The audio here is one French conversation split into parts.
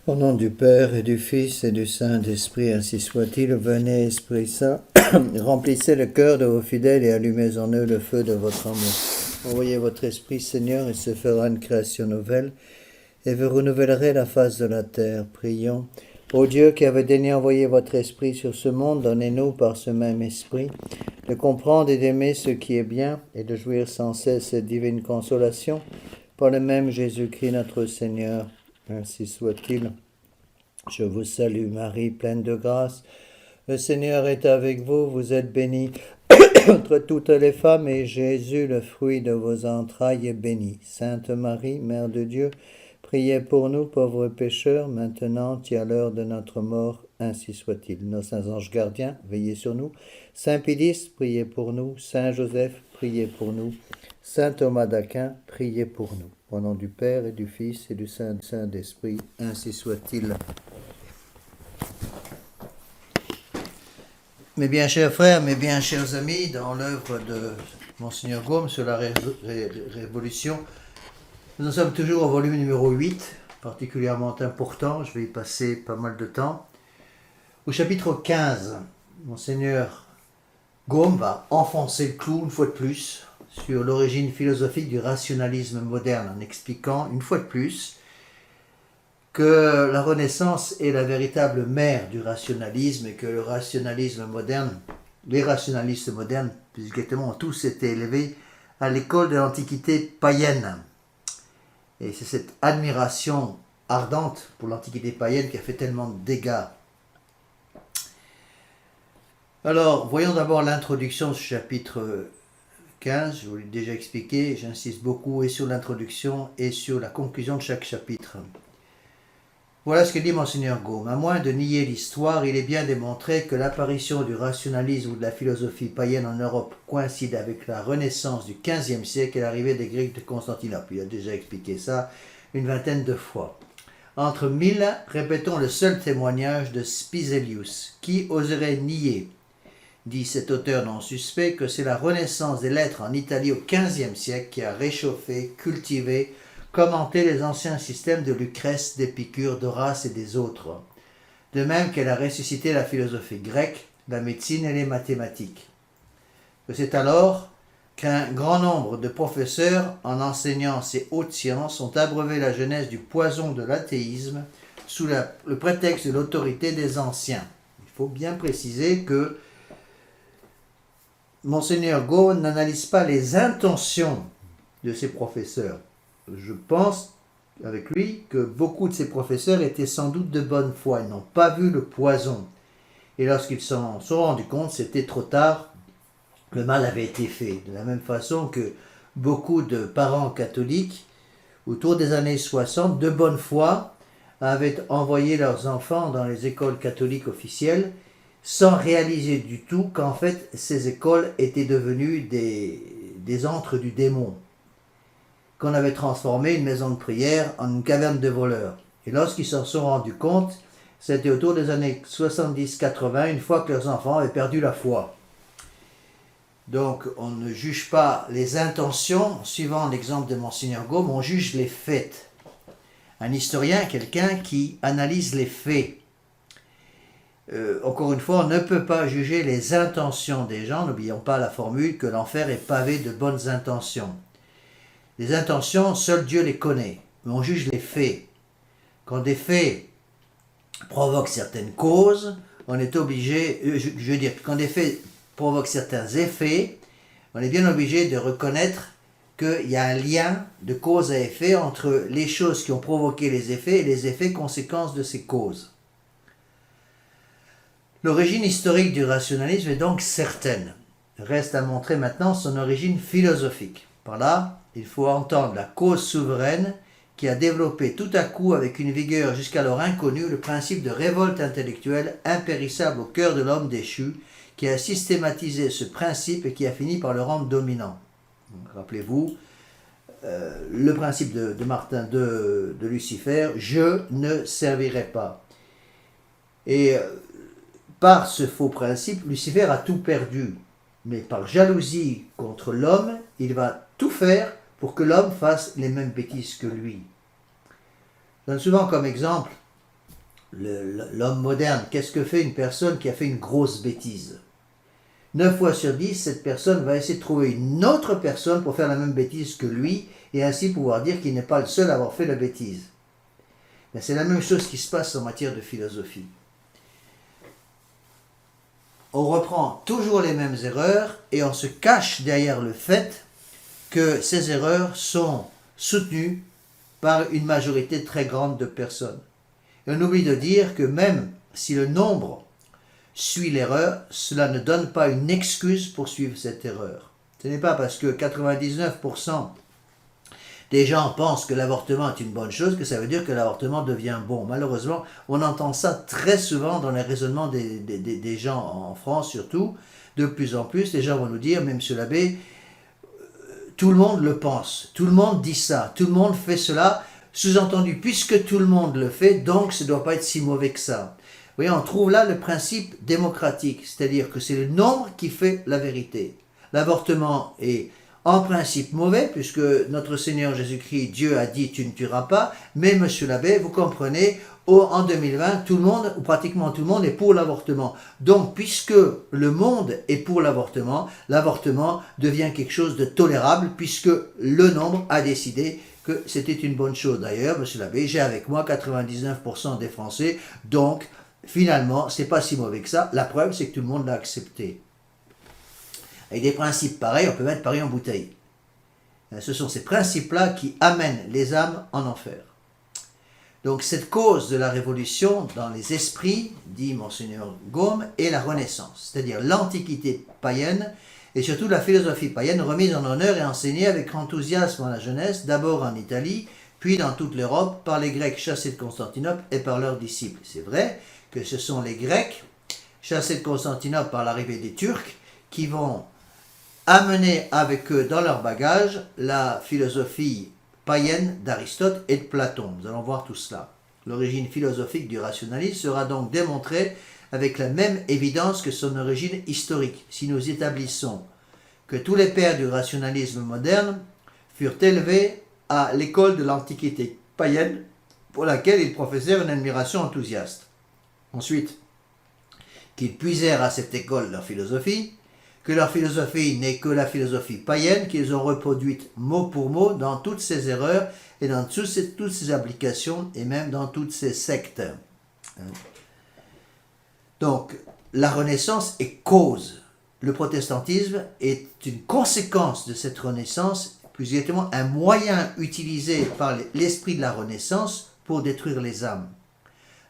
Au nom du Père et du Fils et du Saint-Esprit, ainsi soit-il. Venez, Esprit Saint, remplissez le cœur de vos fidèles et allumez en eux le feu de votre amour. Envoyez votre Esprit, Seigneur, et se fera une création nouvelle, et vous renouvellerez la face de la terre. Prions. Ô Dieu qui avez daigné envoyer votre Esprit sur ce monde, donnez-nous par ce même Esprit de comprendre et d'aimer ce qui est bien et de jouir sans cesse cette divine consolation par le même Jésus-Christ notre Seigneur. Ainsi soit-il. Je vous salue Marie, pleine de grâce. Le Seigneur est avec vous, vous êtes bénie entre toutes les femmes, et Jésus, le fruit de vos entrailles, est béni. Sainte Marie, Mère de Dieu, priez pour nous pauvres pécheurs, maintenant et à l'heure de notre mort, ainsi soit-il. Nos saints anges gardiens, veillez sur nous. Saint Pédis, priez pour nous. Saint Joseph, priez pour nous. Saint Thomas d'Aquin, priez pour nous. Au nom du Père et du Fils et du Saint-Esprit, ainsi soit-il. Mes bien chers frères, mes bien chers amis, dans l'œuvre de Monseigneur Gaume sur la Révolution, nous sommes toujours au volume numéro 8, particulièrement important, je vais y passer pas mal de temps. Au chapitre 15, Monseigneur Gaume va enfoncer le clou une fois de plus sur l'origine philosophique du rationalisme moderne, en expliquant une fois de plus que la Renaissance est la véritable mère du rationalisme et que le rationalisme moderne, les rationalistes modernes, plus exactement, ont tous été élevés à l'école de l'Antiquité païenne. Et c'est cette admiration ardente pour l'Antiquité païenne qui a fait tellement de dégâts. Alors, voyons d'abord l'introduction de ce chapitre 15, je vous l'ai déjà expliqué, j'insiste beaucoup et sur l'introduction et sur la conclusion de chaque chapitre. Voilà ce que dit Monseigneur Gaume. À moins de nier l'histoire, il est bien démontré que l'apparition du rationalisme ou de la philosophie païenne en Europe coïncide avec la renaissance du XVe siècle et l'arrivée des Grecs de Constantinople. Il a déjà expliqué ça une vingtaine de fois. Entre mille, répétons le seul témoignage de Spiselius. Qui oserait nier, dit cet auteur non suspect, que c'est la renaissance des lettres en Italie au XVe siècle qui a réchauffé, cultivé, commenté les anciens systèmes de Lucrèce, d'Épicure, d'Horace et des autres, de même qu'elle a ressuscité la philosophie grecque, la médecine et les mathématiques. Que c'est alors qu'un grand nombre de professeurs, en enseignant ces hautes sciences, ont abreuvé la jeunesse du poison de l'athéisme sous le prétexte de l'autorité des anciens. Il faut bien préciser que Monseigneur Gaume n'analyse pas les intentions de ses professeurs. Je pense, avec lui, que beaucoup de ces professeurs étaient sans doute de bonne foi. Ils n'ont pas vu le poison. Et lorsqu'ils s'en sont rendus compte, c'était trop tard. Le mal avait été fait. De la même façon que beaucoup de parents catholiques, autour des années 60, de bonne foi, avaient envoyé leurs enfants dans les écoles catholiques officielles, sans réaliser du tout qu'en fait, ces écoles étaient devenues des antres du démon, qu'on avait transformé une maison de prière en une caverne de voleurs. Et lorsqu'ils s'en sont rendus compte, c'était autour des années 70-80, une fois que leurs enfants avaient perdu la foi. Donc, on ne juge pas les intentions, suivant l'exemple de Monseigneur Gaume, on juge les faits. Un historien, quelqu'un qui analyse les faits. Encore une fois, on ne peut pas juger les intentions des gens. N'oublions pas la formule que l'enfer est pavé de bonnes intentions. Les intentions, seul Dieu les connaît, mais on juge les faits. Quand des faits provoquent certaines causes, on est obligé, je veux dire, quand des faits provoquent certains effets, on est bien obligé de reconnaître qu'il y a un lien de cause à effet entre les choses qui ont provoqué les effets et les effets conséquences de ces causes. L'origine historique du rationalisme est donc certaine. Reste à montrer maintenant son origine philosophique. Par là, il faut entendre la cause souveraine qui a développé tout à coup avec une vigueur jusqu'alors inconnue le principe de révolte intellectuelle impérissable au cœur de l'homme déchu, qui a systématisé ce principe et qui a fini par le rendre dominant. Rappelez-vous, le principe de Lucifer, je ne servirai pas. Et par ce faux principe, Lucifer a tout perdu. Mais par jalousie contre l'homme, il va tout faire pour que l'homme fasse les mêmes bêtises que lui. Je donne souvent comme exemple l'homme moderne, qu'est-ce que fait une personne qui a fait une grosse bêtise? 9 fois sur 10, cette personne va essayer de trouver une autre personne pour faire la même bêtise que lui, et ainsi pouvoir dire qu'il n'est pas le seul à avoir fait la bêtise. Mais c'est la même chose qui se passe en matière de philosophie. On reprend toujours les mêmes erreurs et on se cache derrière le fait que ces erreurs sont soutenues par une majorité très grande de personnes. Et on oublie de dire que même si le nombre suit l'erreur, cela ne donne pas une excuse pour suivre cette erreur. Ce n'est pas parce que 99% des gens pensent que l'avortement est une bonne chose que ça veut dire que l'avortement devient bon. Malheureusement, on entend ça très souvent dans les raisonnements des gens en France surtout. De plus en plus, les gens vont nous dire, mais monsieur l'abbé, tout le monde le pense, tout le monde dit ça, tout le monde fait cela. Sous-entendu, puisque tout le monde le fait, donc ça ne doit pas être si mauvais que ça. Vous voyez, on trouve là le principe démocratique, c'est-à-dire que c'est le nombre qui fait la vérité. L'avortement est en principe mauvais, puisque notre Seigneur Jésus-Christ, Dieu a dit « tu ne tueras pas », mais monsieur l'abbé, vous comprenez, en 2020, tout le monde, ou pratiquement tout le monde, est pour l'avortement. Donc, puisque le monde est pour l'avortement devient quelque chose de tolérable, puisque le nombre a décidé que c'était une bonne chose. D'ailleurs, monsieur l'abbé, j'ai avec moi 99% des Français, donc finalement, c'est pas si mauvais que ça. La preuve, c'est que tout le monde l'a accepté. Avec des principes pareils, on peut mettre Paris en bouteille. Ce sont ces principes-là qui amènent les âmes en enfer. Donc cette cause de la révolution dans les esprits, dit Monseigneur Gaume, est la Renaissance, c'est-à-dire l'Antiquité païenne et surtout la philosophie païenne remise en honneur et enseignée avec enthousiasme à la jeunesse, d'abord en Italie, puis dans toute l'Europe, par les Grecs chassés de Constantinople et par leurs disciples. C'est vrai que ce sont les Grecs chassés de Constantinople par l'arrivée des Turcs qui vont amener avec eux dans leur bagage la philosophie païenne d'Aristote et de Platon. Nous allons voir tout cela. L'origine philosophique du rationalisme sera donc démontrée avec la même évidence que son origine historique, si nous établissons que tous les pères du rationalisme moderne furent élevés à l'école de l'Antiquité païenne, pour laquelle ils professèrent une admiration enthousiaste. Ensuite, qu'ils puisèrent à cette école leur philosophie, que leur philosophie n'est que la philosophie païenne qu'ils ont reproduite mot pour mot dans toutes ces erreurs et dans toutes ces applications et même dans toutes ces sectes. Donc, la Renaissance est cause. Le protestantisme est une conséquence de cette Renaissance, plus exactement un moyen utilisé par l'esprit de la Renaissance pour détruire les âmes.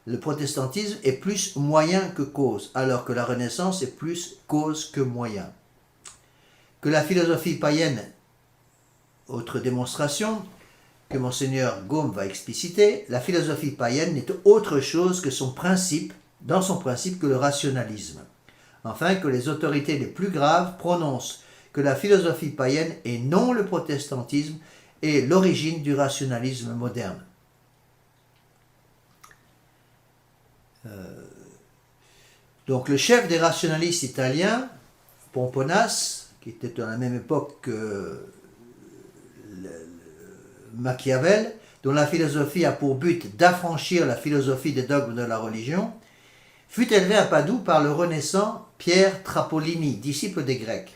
Le protestantisme est plus moyen que cause, alors que la Renaissance est plus cause que moyen. Que la philosophie païenne, autre démonstration que Monseigneur Gaume va expliciter, la philosophie païenne n'est autre chose que son principe, dans son principe que le rationalisme. Enfin, que les autorités les plus graves prononcent que la philosophie païenne et non le protestantisme est l'origine du rationalisme moderne. Donc le chef des rationalistes italiens, Pomponas, qui était à la même époque que Machiavel, dont la philosophie a pour but d'affranchir la philosophie des dogmes de la religion, fut élevé à Padoue par le renaissant Pierre Trapolini, disciple des Grecs.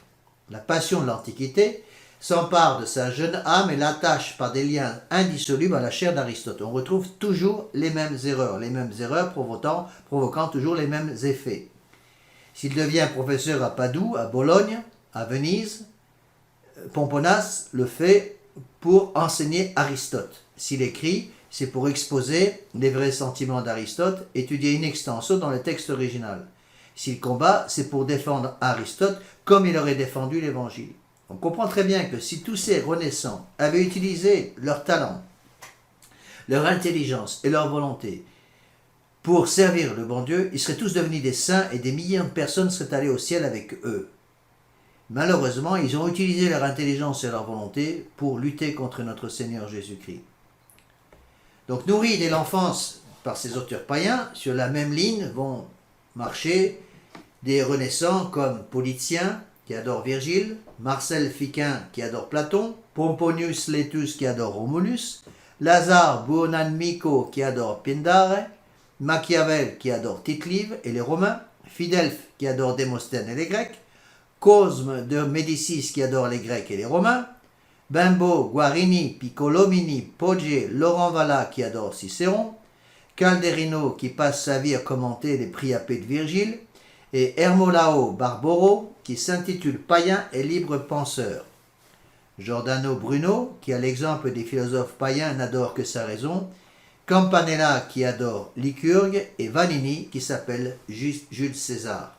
La passion de l'Antiquité s'empare de sa jeune âme et l'attache par des liens indissolubles à la chair d'Aristote. On retrouve toujours les mêmes erreurs provoquant toujours les mêmes effets. S'il devient professeur à Padoue, à Bologne, à Venise, Pomponas le fait pour enseigner Aristote. S'il écrit, c'est pour exposer les vrais sentiments d'Aristote, étudier in extenso dans le texte original. S'il combat, c'est pour défendre Aristote comme il aurait défendu l'Évangile. On comprend très bien que si tous ces renaissants avaient utilisé leur talent, leur intelligence et leur volonté pour servir le bon Dieu, ils seraient tous devenus des saints et des millions de personnes seraient allées au ciel avec eux. Malheureusement, ils ont utilisé leur intelligence et leur volonté pour lutter contre notre Seigneur Jésus-Christ. Donc, nourris dès l'enfance par ces auteurs païens, sur la même ligne vont marcher des renaissants comme Politien, qui adore Virgile, Marcel Fiquin, qui adore Platon, Pomponius Laetus, qui adore Romulus, Lazare Buonamico, qui adore Pindare, Machiavel qui adore Tite-Live et les Romains, Phidelphe qui adore Démosthène et les Grecs, Cosme de Médicis qui adore les Grecs et les Romains, Bimbo, Guarini, Piccolomini, Poggi, Laurent Valla qui adore Cicéron, Calderino qui passe sa vie à commenter les priapés de Virgile, et Hermolao Barboro qui s'intitule païen et libre penseur. Giordano Bruno qui, à l'exemple des philosophes païens, n'adore que sa raison, Campanella qui adore Lycurgue et Vanini qui s'appelle Jules César.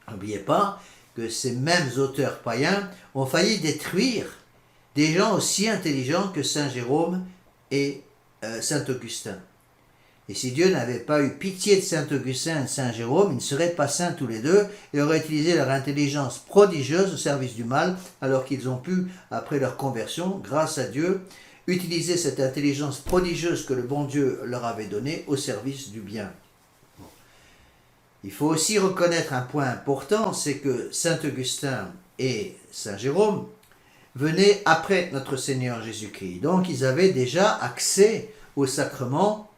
N'oubliez pas que ces mêmes auteurs païens ont failli détruire des gens aussi intelligents que Saint Jérôme et Saint Augustin. Et si Dieu n'avait pas eu pitié de Saint Augustin et de Saint Jérôme, ils ne seraient pas saints tous les deux et auraient utilisé leur intelligence prodigieuse au service du mal, alors qu'ils ont pu, après leur conversion, grâce à Dieu, utiliser cette intelligence prodigieuse que le bon Dieu leur avait donnée au service du bien. Il faut aussi reconnaître un point important, c'est que Saint Augustin et Saint Jérôme venaient après notre Seigneur Jésus-Christ. Donc ils avaient déjà accès au sacrement,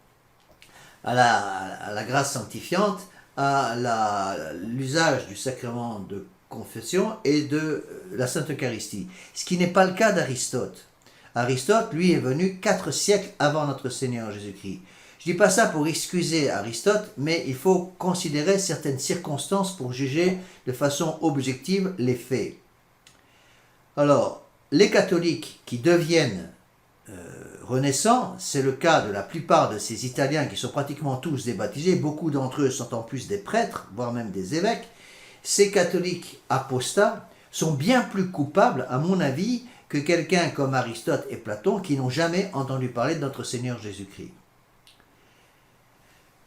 à la grâce sanctifiante, à l'usage du sacrement de confession et de la Sainte Eucharistie. Ce qui n'est pas le cas d'Aristote. Aristote, lui, est venu 4 siècles avant notre Seigneur Jésus-Christ. Je ne dis pas ça pour excuser Aristote, mais il faut considérer certaines circonstances pour juger de façon objective les faits. Alors, les catholiques qui deviennent renaissants, c'est le cas de la plupart de ces Italiens qui sont pratiquement tous débaptisés, beaucoup d'entre eux sont en plus des prêtres, voire même des évêques. Ces catholiques apostats sont bien plus coupables, à mon avis, que quelqu'un comme Aristote et Platon qui n'ont jamais entendu parler de notre Seigneur Jésus-Christ.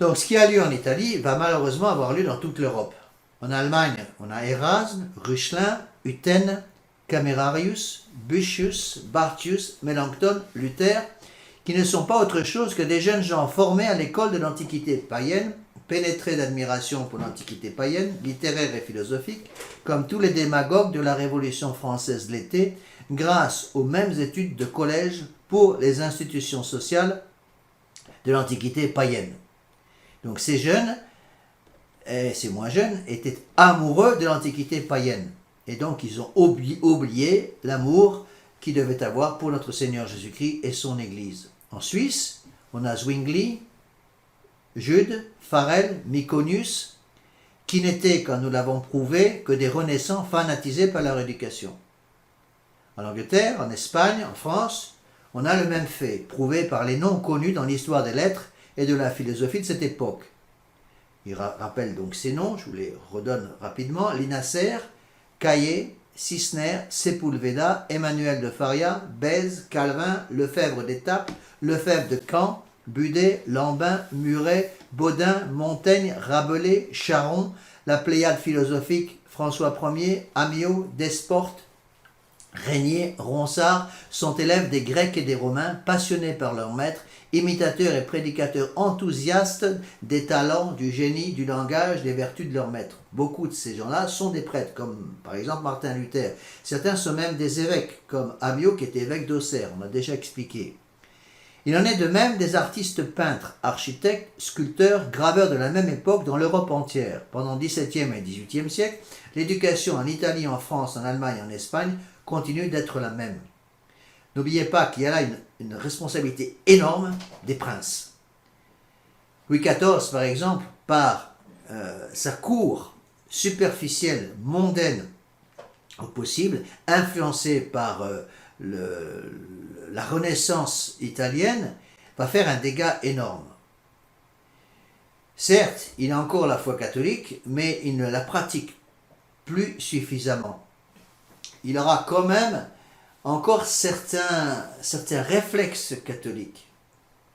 Donc ce qui a lieu en Italie va malheureusement avoir lieu dans toute l'Europe. En Allemagne, on a Erasme, Reuchlin, Hutten, Camerarius, Bucius, Bartius, Melanchthon, Luther, qui ne sont pas autre chose que des jeunes gens formés à l'école de l'Antiquité païenne, pénétrés d'admiration pour l'Antiquité païenne, littéraire et philosophique, comme tous les démagogues de la Révolution française l'été, grâce aux mêmes études de collège pour les institutions sociales de l'Antiquité païenne. Donc ces jeunes, et ces moins jeunes, étaient amoureux de l'Antiquité païenne. Et donc ils ont oublié l'amour qu'ils devaient avoir pour notre Seigneur Jésus-Christ et son Église. En Suisse, on a Zwingli, Jude, Farel, Myconius, qui n'étaient, comme nous l'avons prouvé, que des renaissants fanatisés par leur éducation. En Angleterre, en Espagne, en France, on a le même fait, prouvé par les noms connus dans l'histoire des lettres et de la philosophie de cette époque. Il rappelle donc ces noms, je vous les redonne rapidement: Linacre, Caillé, Cisner, Sepulveda, Emmanuel de Faria, Bèze, Calvin, Lefebvre d'Étaples, Lefebvre de Caen, Budet, Lambin, Muret, Baudin, Montaigne, Rabelais, Charon, la Pléiade philosophique, François Ier, Amiot, Desportes, Régnier, Ronsard sont élèves des Grecs et des Romains, passionnés par leur maître, imitateurs et prédicateurs enthousiastes des talents, du génie, du langage, des vertus de leur maître. Beaucoup de ces gens-là sont des prêtres, comme par exemple Martin Luther. Certains sont même des évêques, comme Amiot qui était évêque d'Auxerre, on a déjà expliqué. Il en est de même des artistes peintres, architectes, sculpteurs, graveurs de la même époque dans l'Europe entière. Pendant le XVIIe et XVIIIe siècle, l'éducation en Italie, en France, en Allemagne et en Espagne continue d'être la même. N'oubliez pas qu'il y a là une responsabilité énorme des princes. Louis XIV, par exemple, par sa cour superficielle, mondaine au possible, influencée par la Renaissance italienne, va faire un dégât énorme. Certes, il a encore la foi catholique, mais il ne la pratique plus suffisamment. Il aura quand même encore certains réflexes catholiques.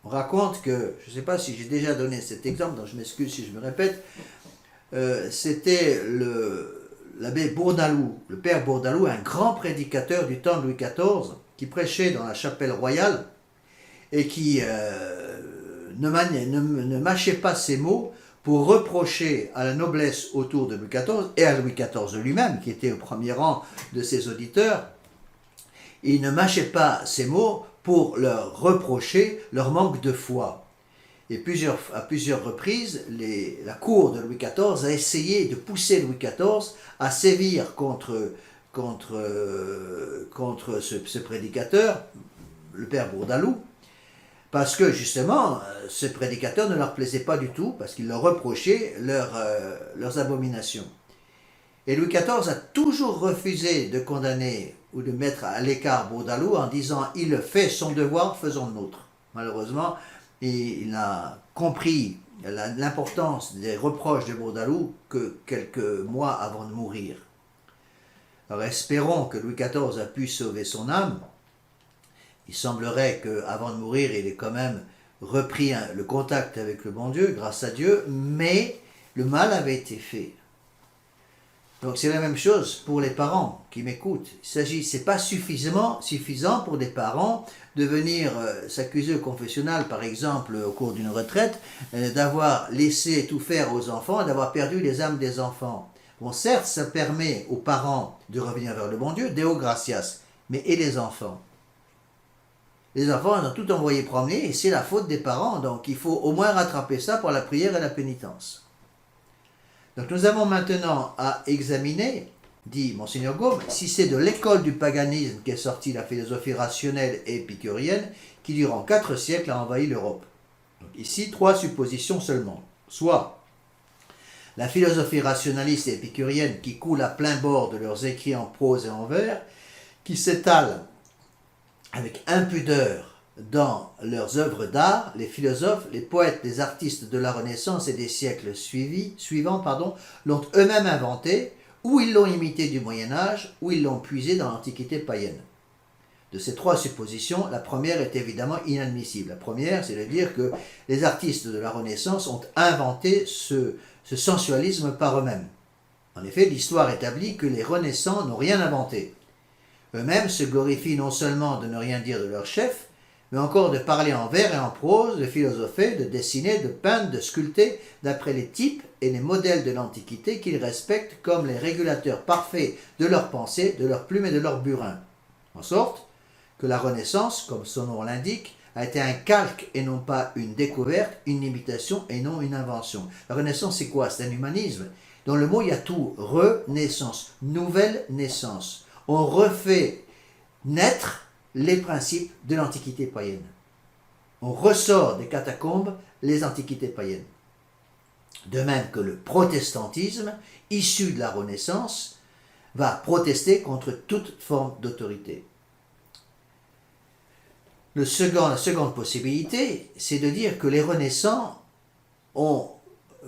On raconte que, je ne sais pas si j'ai déjà donné cet exemple, donc je m'excuse si je me répète, c'était l'abbé Bourdaloue, le père Bourdaloue, un grand prédicateur du temps de Louis XIV, qui prêchait dans la chapelle royale et qui ne mâchait pas ses mots pour reprocher à la noblesse autour de Louis XIV et à Louis XIV lui-même, qui était au premier rang de ses auditeurs. Il ne mâchait pas ses mots pour leur reprocher leur manque de foi. Et à plusieurs reprises, la cour de Louis XIV a essayé de pousser Louis XIV à sévir contre ce prédicateur, le père Bourdaloue, parce que justement, ce prédicateur ne leur plaisait pas du tout, parce qu'il leur reprochait leurs abominations. Et Louis XIV a toujours refusé de condamner ou de mettre à l'écart Bourdaloue en disant « il fait son devoir, faisons le nôtre ». Malheureusement, il a compris l'importance des reproches de Bourdaloue que quelques mois avant de mourir. Alors espérons que Louis XIV a pu sauver son âme. Il semblerait qu'avant de mourir, il ait quand même repris le contact avec le bon Dieu, grâce à Dieu, mais le mal avait été fait. Donc c'est la même chose pour les parents qui m'écoutent. C'est pas suffisant pour des parents de venir s'accuser au confessionnal, par exemple au cours d'une retraite, d'avoir laissé tout faire aux enfants et d'avoir perdu les âmes des enfants. Bon, certes, ça permet aux parents de revenir vers le bon Dieu, Deo gratias, mais et les enfants? Les enfants, ils ont tout envoyé promener et c'est la faute des parents, donc il faut au moins rattraper ça par la prière et la pénitence. Donc nous avons maintenant à examiner, dit Monseigneur Gaume, si c'est de l'école du paganisme qu'est sortie la philosophie rationnelle et épicurienne qui durant 4 siècles a envahi l'Europe. Donc ici, 3 suppositions seulement. Soit la philosophie rationaliste et épicurienne qui coule à plein bord de leurs écrits en prose et en vers, qui s'étalent avec impudeur dans leurs œuvres d'art, les philosophes, les poètes, les artistes de la Renaissance et des siècles suivants l'ont eux-mêmes inventé, ou ils l'ont imité du Moyen-Âge, ou ils l'ont puisé dans l'Antiquité païenne. De ces 3 suppositions, la première est évidemment inadmissible. La première, c'est de dire que les artistes de la Renaissance ont inventé ce sensualisme par eux-mêmes. En effet, l'histoire établit que les Renaissants n'ont rien inventé. Eux-mêmes se glorifient non seulement de ne rien dire de leur chef, mais encore de parler en vers et en prose, de philosopher, de dessiner, de peindre, de sculpter, d'après les types et les modèles de l'Antiquité qu'ils respectent comme les régulateurs parfaits de leur pensée, de leur plume et de leur burin. En sorte que la Renaissance, comme son nom l'indique, a été un calque et non pas une découverte, une imitation et non une invention. La Renaissance, c'est quoi? C'est un humanisme. Dans le mot, il y a tout. Renaissance, nouvelle naissance. On refait naître les principes de l'Antiquité païenne. On ressort des catacombes les antiquités païennes. De même que le protestantisme, issu de la Renaissance, va protester contre toute forme d'autorité. La seconde possibilité, c'est de dire que les Renaissants ont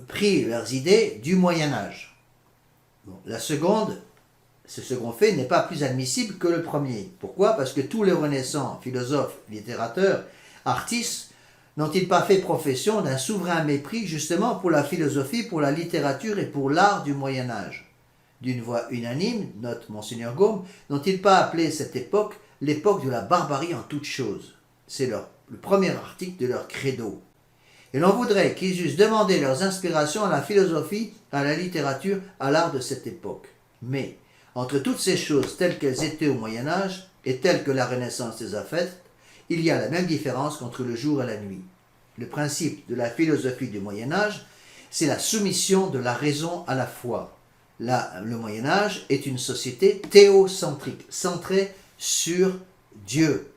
pris leurs idées du Moyen-Âge. Bon, ce second fait n'est pas plus admissible que le premier. Pourquoi? Parce que tous les Renaissants, philosophes, littérateurs, artistes, n'ont-ils pas fait profession d'un souverain mépris justement pour la philosophie, pour la littérature et pour l'art du Moyen-Âge? D'une voix unanime, note Monseigneur Gaume, n'ont-ils pas appelé cette époque l'époque de la barbarie en toutes choses? C'est le premier article de leur credo. Et l'on voudrait qu'ils eussent demandé leurs inspirations à la philosophie, à la littérature, à l'art de cette époque. Mais, entre toutes ces choses telles qu'elles étaient au Moyen-Âge et telles que la Renaissance les a faites, il y a la même différence qu'entre le jour et la nuit. Le principe de la philosophie du Moyen-Âge, c'est la soumission de la raison à la foi. Le Moyen-Âge est une société théocentrique, centrée sur Dieu.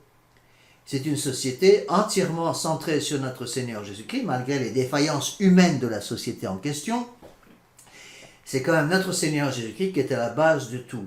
C'est une société entièrement centrée sur notre Seigneur Jésus-Christ, malgré les défaillances humaines de la société en question. C'est quand même notre Seigneur Jésus-Christ qui est à la base de tout.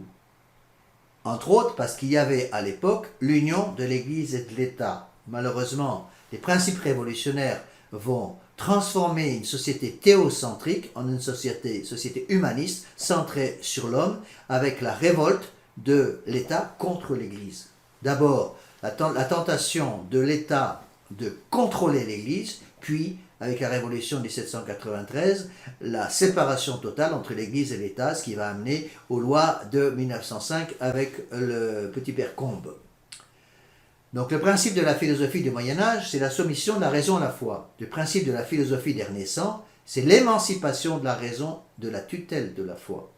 Entre autres parce qu'il y avait à l'époque l'union de l'Église et de l'État. Malheureusement, les principes révolutionnaires vont transformer une société théocentrique en une société humaniste centrée sur l'homme avec la révolte de l'État contre l'Église. D'abord, la tentation de l'État de contrôler l'Église, puis, avec la Révolution de 1793, la séparation totale entre l'Église et l'État, ce qui va amener aux lois de 1905 avec le petit père Combes. Donc le principe de la philosophie du Moyen-Âge, c'est la soumission de la raison à la foi. Le principe de la philosophie des Renaissants, c'est l'émancipation de la raison de la tutelle de la foi.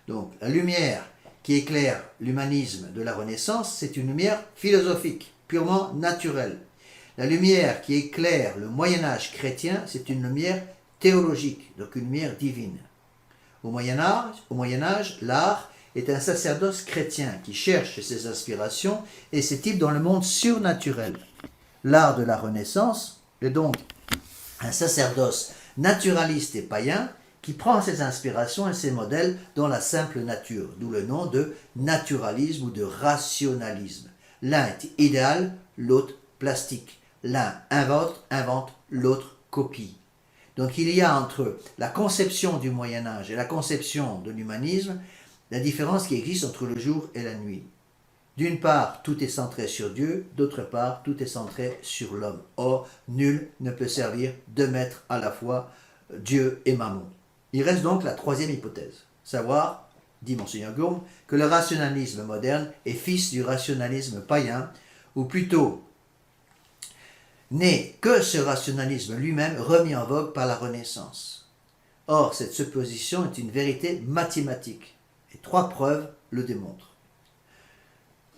Donc la lumière qui éclaire l'humanisme de la Renaissance, c'est une lumière philosophique, purement naturelle. La lumière qui éclaire le Moyen-Âge chrétien, c'est une lumière théologique, donc une lumière divine. Au Moyen-Âge, l'art est un sacerdoce chrétien qui cherche ses inspirations et ses types dans le monde surnaturel. L'art de la Renaissance est donc un sacerdoce naturaliste et païen qui prend ses inspirations et ses modèles dans la simple nature, d'où le nom de naturalisme ou de rationalisme. L'un est idéal, l'autre plastique. L'un invente, l'autre copie. Donc il y a entre la conception du Moyen-Âge et la conception de l'humanisme la différence qui existe entre le jour et la nuit. D'une part, tout est centré sur Dieu, d'autre part, tout est centré sur l'homme. Or, nul ne peut servir deux maîtres à la fois, Dieu et Mammon. Il reste donc la troisième hypothèse, savoir, dit Monseigneur Gaume, que le rationalisme moderne est fils du rationalisme païen, ou plutôt n'est que ce rationalisme lui-même remis en vogue par la Renaissance. Or, cette supposition est une vérité mathématique, et trois preuves le démontrent.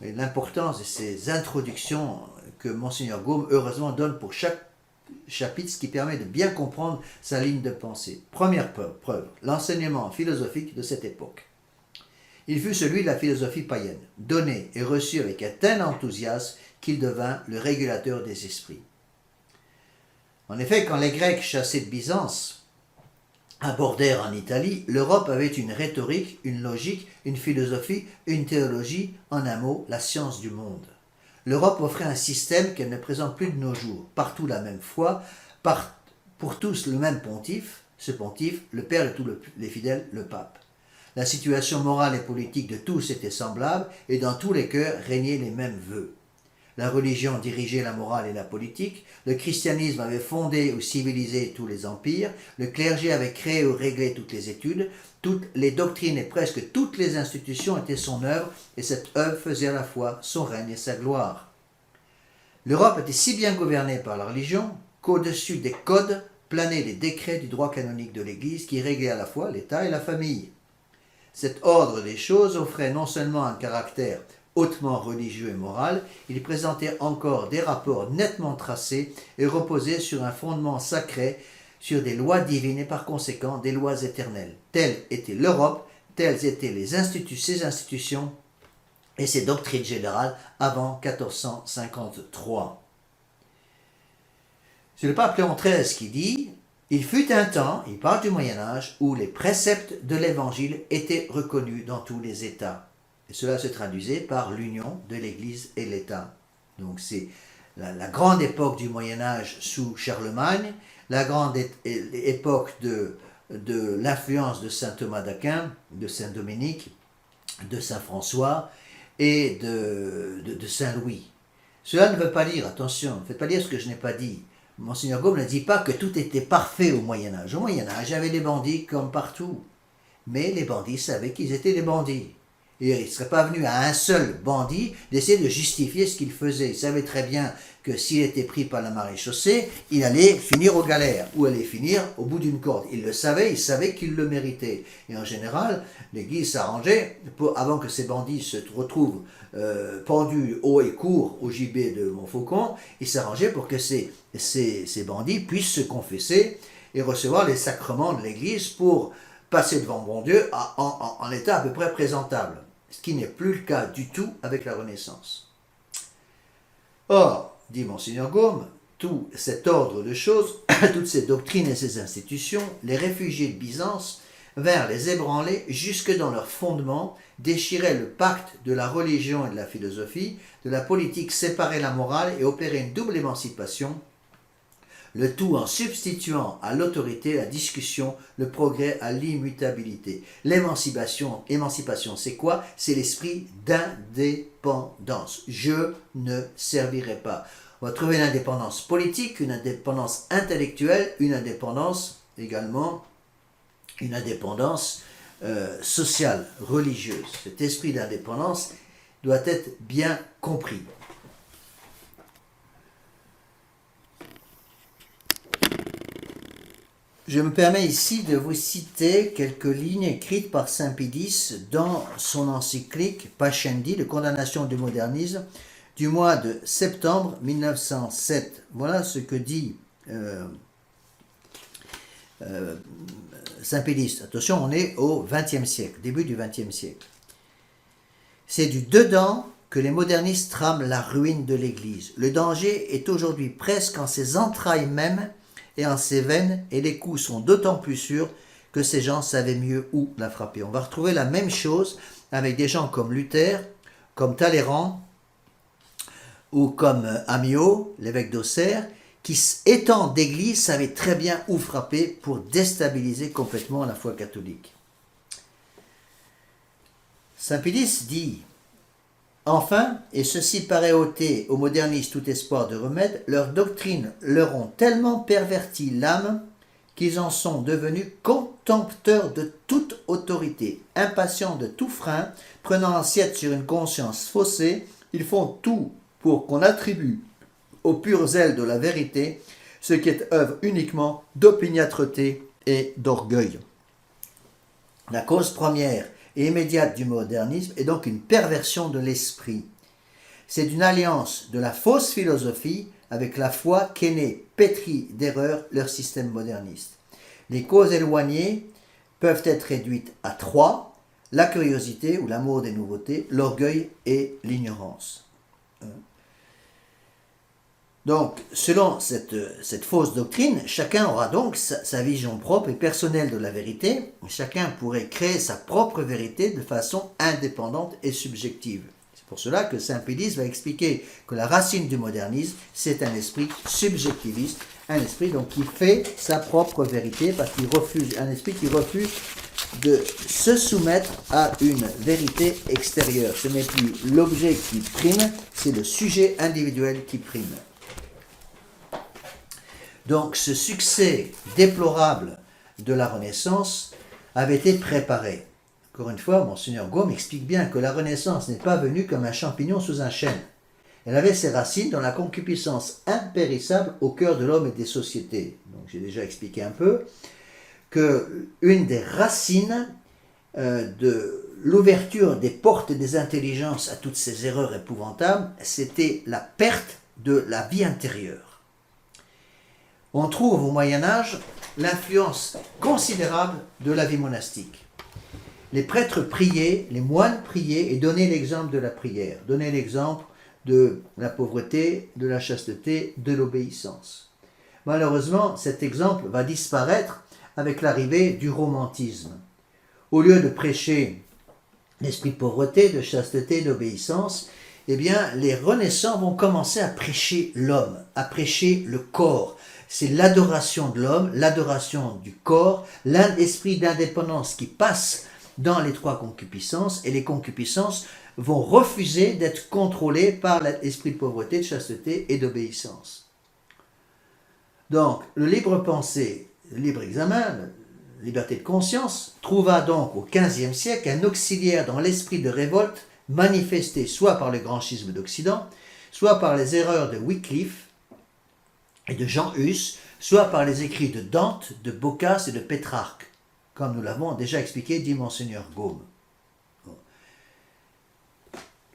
Et l'importance de ces introductions que Monseigneur Gaume, heureusement, donne pour chaque chapitre, ce qui permet de bien comprendre sa ligne de pensée. Première preuve, l'enseignement philosophique de cette époque. Il fut celui de la philosophie païenne, donné et reçu avec un tel enthousiasme qu'il devint le régulateur des esprits. En effet, quand les Grecs chassés de Byzance abordèrent en Italie, l'Europe avait une rhétorique, une logique, une philosophie, une théologie, en un mot, la science du monde. L'Europe offrait un système qu'elle ne présente plus de nos jours, partout la même foi, pour tous le même pontife, ce pontife, le père de tous les fidèles, le pape. La situation morale et politique de tous était semblable, et dans tous les cœurs régnaient les mêmes vœux. La religion dirigeait la morale et la politique, le christianisme avait fondé ou civilisé tous les empires, le clergé avait créé ou réglé toutes les études, toutes les doctrines et presque toutes les institutions étaient son œuvre, et cette œuvre faisait à la fois son règne et sa gloire. L'Europe était si bien gouvernée par la religion qu'au-dessus des codes planaient les décrets du droit canonique de l'Église qui réglaient à la fois l'État et la famille. Cet ordre des choses offrait non seulement un caractère hautement religieux et moral, il présentait encore des rapports nettement tracés et reposait sur un fondement sacré, sur des lois divines et par conséquent des lois éternelles. Telle était l'Europe, telles étaient ses institutions et ses doctrines générales avant 1453. C'est le pape Léon XIII qui dit « Il fut un temps, il parle du Moyen-Âge, où les préceptes de l'Évangile étaient reconnus dans tous les États. » Et cela se traduisait par l'union de l'Église et l'État. Donc c'est la grande époque du Moyen-Âge sous Charlemagne, la grande époque de l'influence de saint Thomas d'Aquin, de saint Dominique, de saint François et de saint Louis. Cela ne veut pas dire, attention, ne faites pas dire ce que je n'ai pas dit. Monseigneur Gaume ne dit pas que tout était parfait au Moyen-Âge. Au Moyen-Âge, il y avait des bandits comme partout. Mais les bandits savaient qu'ils étaient des bandits. Et il ne serait pas venu à un seul bandit d'essayer de justifier ce qu'il faisait. Il savait très bien que s'il était pris par la maréchaussée, il allait finir aux galères, ou allait finir au bout d'une corde. Il le savait, il savait qu'il le méritait. Et en général, l'Église s'arrangeait, avant que ces bandits se retrouvent pendus haut et court au gibet de Montfaucon, il s'arrangeait pour que ces bandits puissent se confesser et recevoir les sacrements de l'Église pour passer devant bon Dieu en état à peu près présentable. Ce qui n'est plus le cas du tout avec la Renaissance. Or, dit Monseigneur Gaume, tout cet ordre de choses, toutes ces doctrines et ces institutions, les réfugiés de Byzance vinrent les ébranler jusque dans leurs fondements, déchiraient le pacte de la religion et de la philosophie, de la politique séparer la morale et opérer une double émancipation, le tout en substituant à l'autorité la discussion, le progrès à l'immutabilité. L'émancipation, c'est quoi? C'est l'esprit d'indépendance. Je ne servirai pas. On va trouver une indépendance politique, une indépendance intellectuelle, une indépendance également, une indépendance sociale, religieuse. Cet esprit d'indépendance doit être bien compris. Je me permets ici de vous citer quelques lignes écrites par saint Pie X dans son encyclique Pascendi, de condamnation du modernisme, du mois de septembre 1907. Voilà ce que dit Saint-Pédis. Attention, on est au XXe siècle, début du XXe siècle. C'est du dedans que les modernistes trament la ruine de l'Église. Le danger est aujourd'hui presque en ses entrailles mêmes et en ses veines, et les coups sont d'autant plus sûrs que ces gens savaient mieux où la frapper. On va retrouver la même chose avec des gens comme Luther, comme Talleyrand, ou comme Amiot, l'évêque d'Auxerre, qui, étant d'église, savaient très bien où frapper pour déstabiliser complètement la foi catholique. Saint Pédis dit « Enfin, et ceci paraît ôter aux modernistes tout espoir de remède, leurs doctrines leur ont tellement perverti l'âme qu'ils en sont devenus contempteurs de toute autorité, impatients de tout frein, prenant assiette sur une conscience faussée, ils font tout pour qu'on attribue au pur zèle de la vérité ce qui est œuvre uniquement d'opiniâtreté et d'orgueil. La cause première et immédiate du modernisme est donc une perversion de l'esprit. C'est d'une alliance de la fausse philosophie avec la foi qu'est né, pétri d'erreur, leur système moderniste. Les causes éloignées peuvent être réduites à trois: la curiosité ou l'amour des nouveautés, l'orgueil et l'ignorance. Donc, selon cette fausse doctrine, chacun aura donc sa vision propre et personnelle de la vérité. Chacun pourrait créer sa propre vérité de façon indépendante et subjective. C'est pour cela que Saint Pédis va expliquer que la racine du modernisme, c'est un esprit subjectiviste, un esprit donc qui fait sa propre vérité, parce qu'il refuse, un esprit qui refuse de se soumettre à une vérité extérieure. Ce n'est plus l'objet qui prime, c'est le sujet individuel qui prime. Donc ce succès déplorable de la Renaissance avait été préparé. Encore une fois, Monseigneur Gaume explique bien que la Renaissance n'est pas venue comme un champignon sous un chêne. Elle avait ses racines dans la concupiscence impérissable au cœur de l'homme et des sociétés. Donc j'ai déjà expliqué un peu que une des racines de l'ouverture des portes des intelligences à toutes ces erreurs épouvantables, c'était la perte de la vie intérieure. On trouve au Moyen-Âge l'influence considérable de la vie monastique. Les prêtres priaient, les moines priaient et donnaient l'exemple de la prière, donnaient l'exemple de la pauvreté, de la chasteté, de l'obéissance. Malheureusement, cet exemple va disparaître avec l'arrivée du romantisme. Au lieu de prêcher l'esprit de pauvreté, de chasteté, d'obéissance, eh bien, les renaissants vont commencer à prêcher l'homme, à prêcher le corps. C'est l'adoration de l'homme, l'adoration du corps, l'esprit d'indépendance qui passe dans les trois concupiscences, et les concupiscences vont refuser d'être contrôlées par l'esprit de pauvreté, de chasteté et d'obéissance. Donc, le libre pensée, le libre examen, la liberté de conscience, trouva donc au XVe siècle un auxiliaire dans l'esprit de révolte manifesté soit par le grand schisme d'Occident, soit par les erreurs de Wycliffe et de Jean Hus, soit par les écrits de Dante, de Boccace et de Pétrarque, comme nous l'avons déjà expliqué, dit Monseigneur Gaume.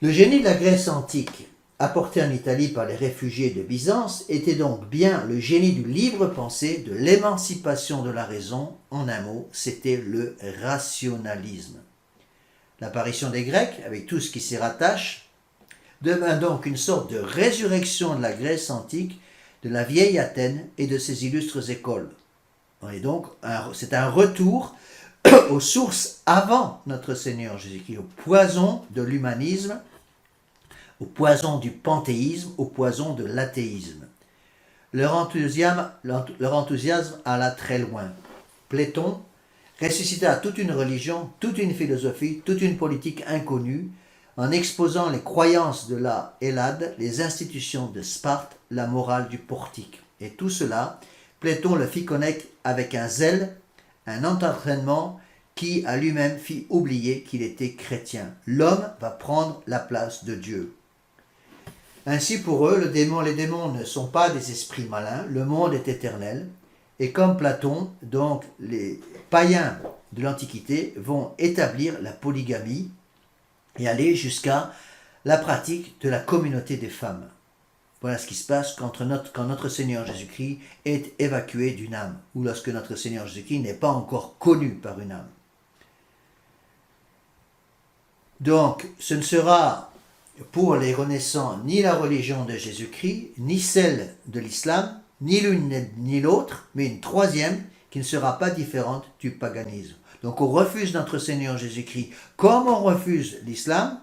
Le génie de la Grèce antique, apporté en Italie par les réfugiés de Byzance, était donc bien le génie du libre pensée, de l'émancipation de la raison. En un mot, c'était le rationalisme. L'apparition des Grecs, avec tout ce qui s'y rattache, devint donc une sorte de résurrection de la Grèce antique, de la vieille Athènes et de ses illustres écoles. Et donc, c'est un retour aux sources avant notre Seigneur Jésus-Christ, au poison de l'humanisme, au poison du panthéisme, au poison de l'athéisme. Leur enthousiasme alla très loin. Platon ressuscita toute une religion, toute une philosophie, toute une politique inconnue, en exposant les croyances de la Hellade, les institutions de Sparte, la morale du portique. Et tout cela, Platon le fit connaître avec un zèle, un entraînement qui à lui-même fit oublier qu'il était chrétien. L'homme va prendre la place de Dieu. Ainsi pour eux, les démons ne sont pas des esprits malins, le monde est éternel, et comme Platon, donc les païens de l'Antiquité vont établir la polygamie et aller jusqu'à la pratique de la communauté des femmes. Voilà ce qui se passe quand notre Seigneur Jésus-Christ est évacué d'une âme, ou lorsque notre Seigneur Jésus-Christ n'est pas encore connu par une âme. Donc, ce ne sera pour les renaissants ni la religion de Jésus-Christ, ni celle de l'islam, ni l'une ni l'autre, mais une troisième qui ne sera pas différente du paganisme. Donc on refuse notre Seigneur Jésus-Christ comme on refuse l'islam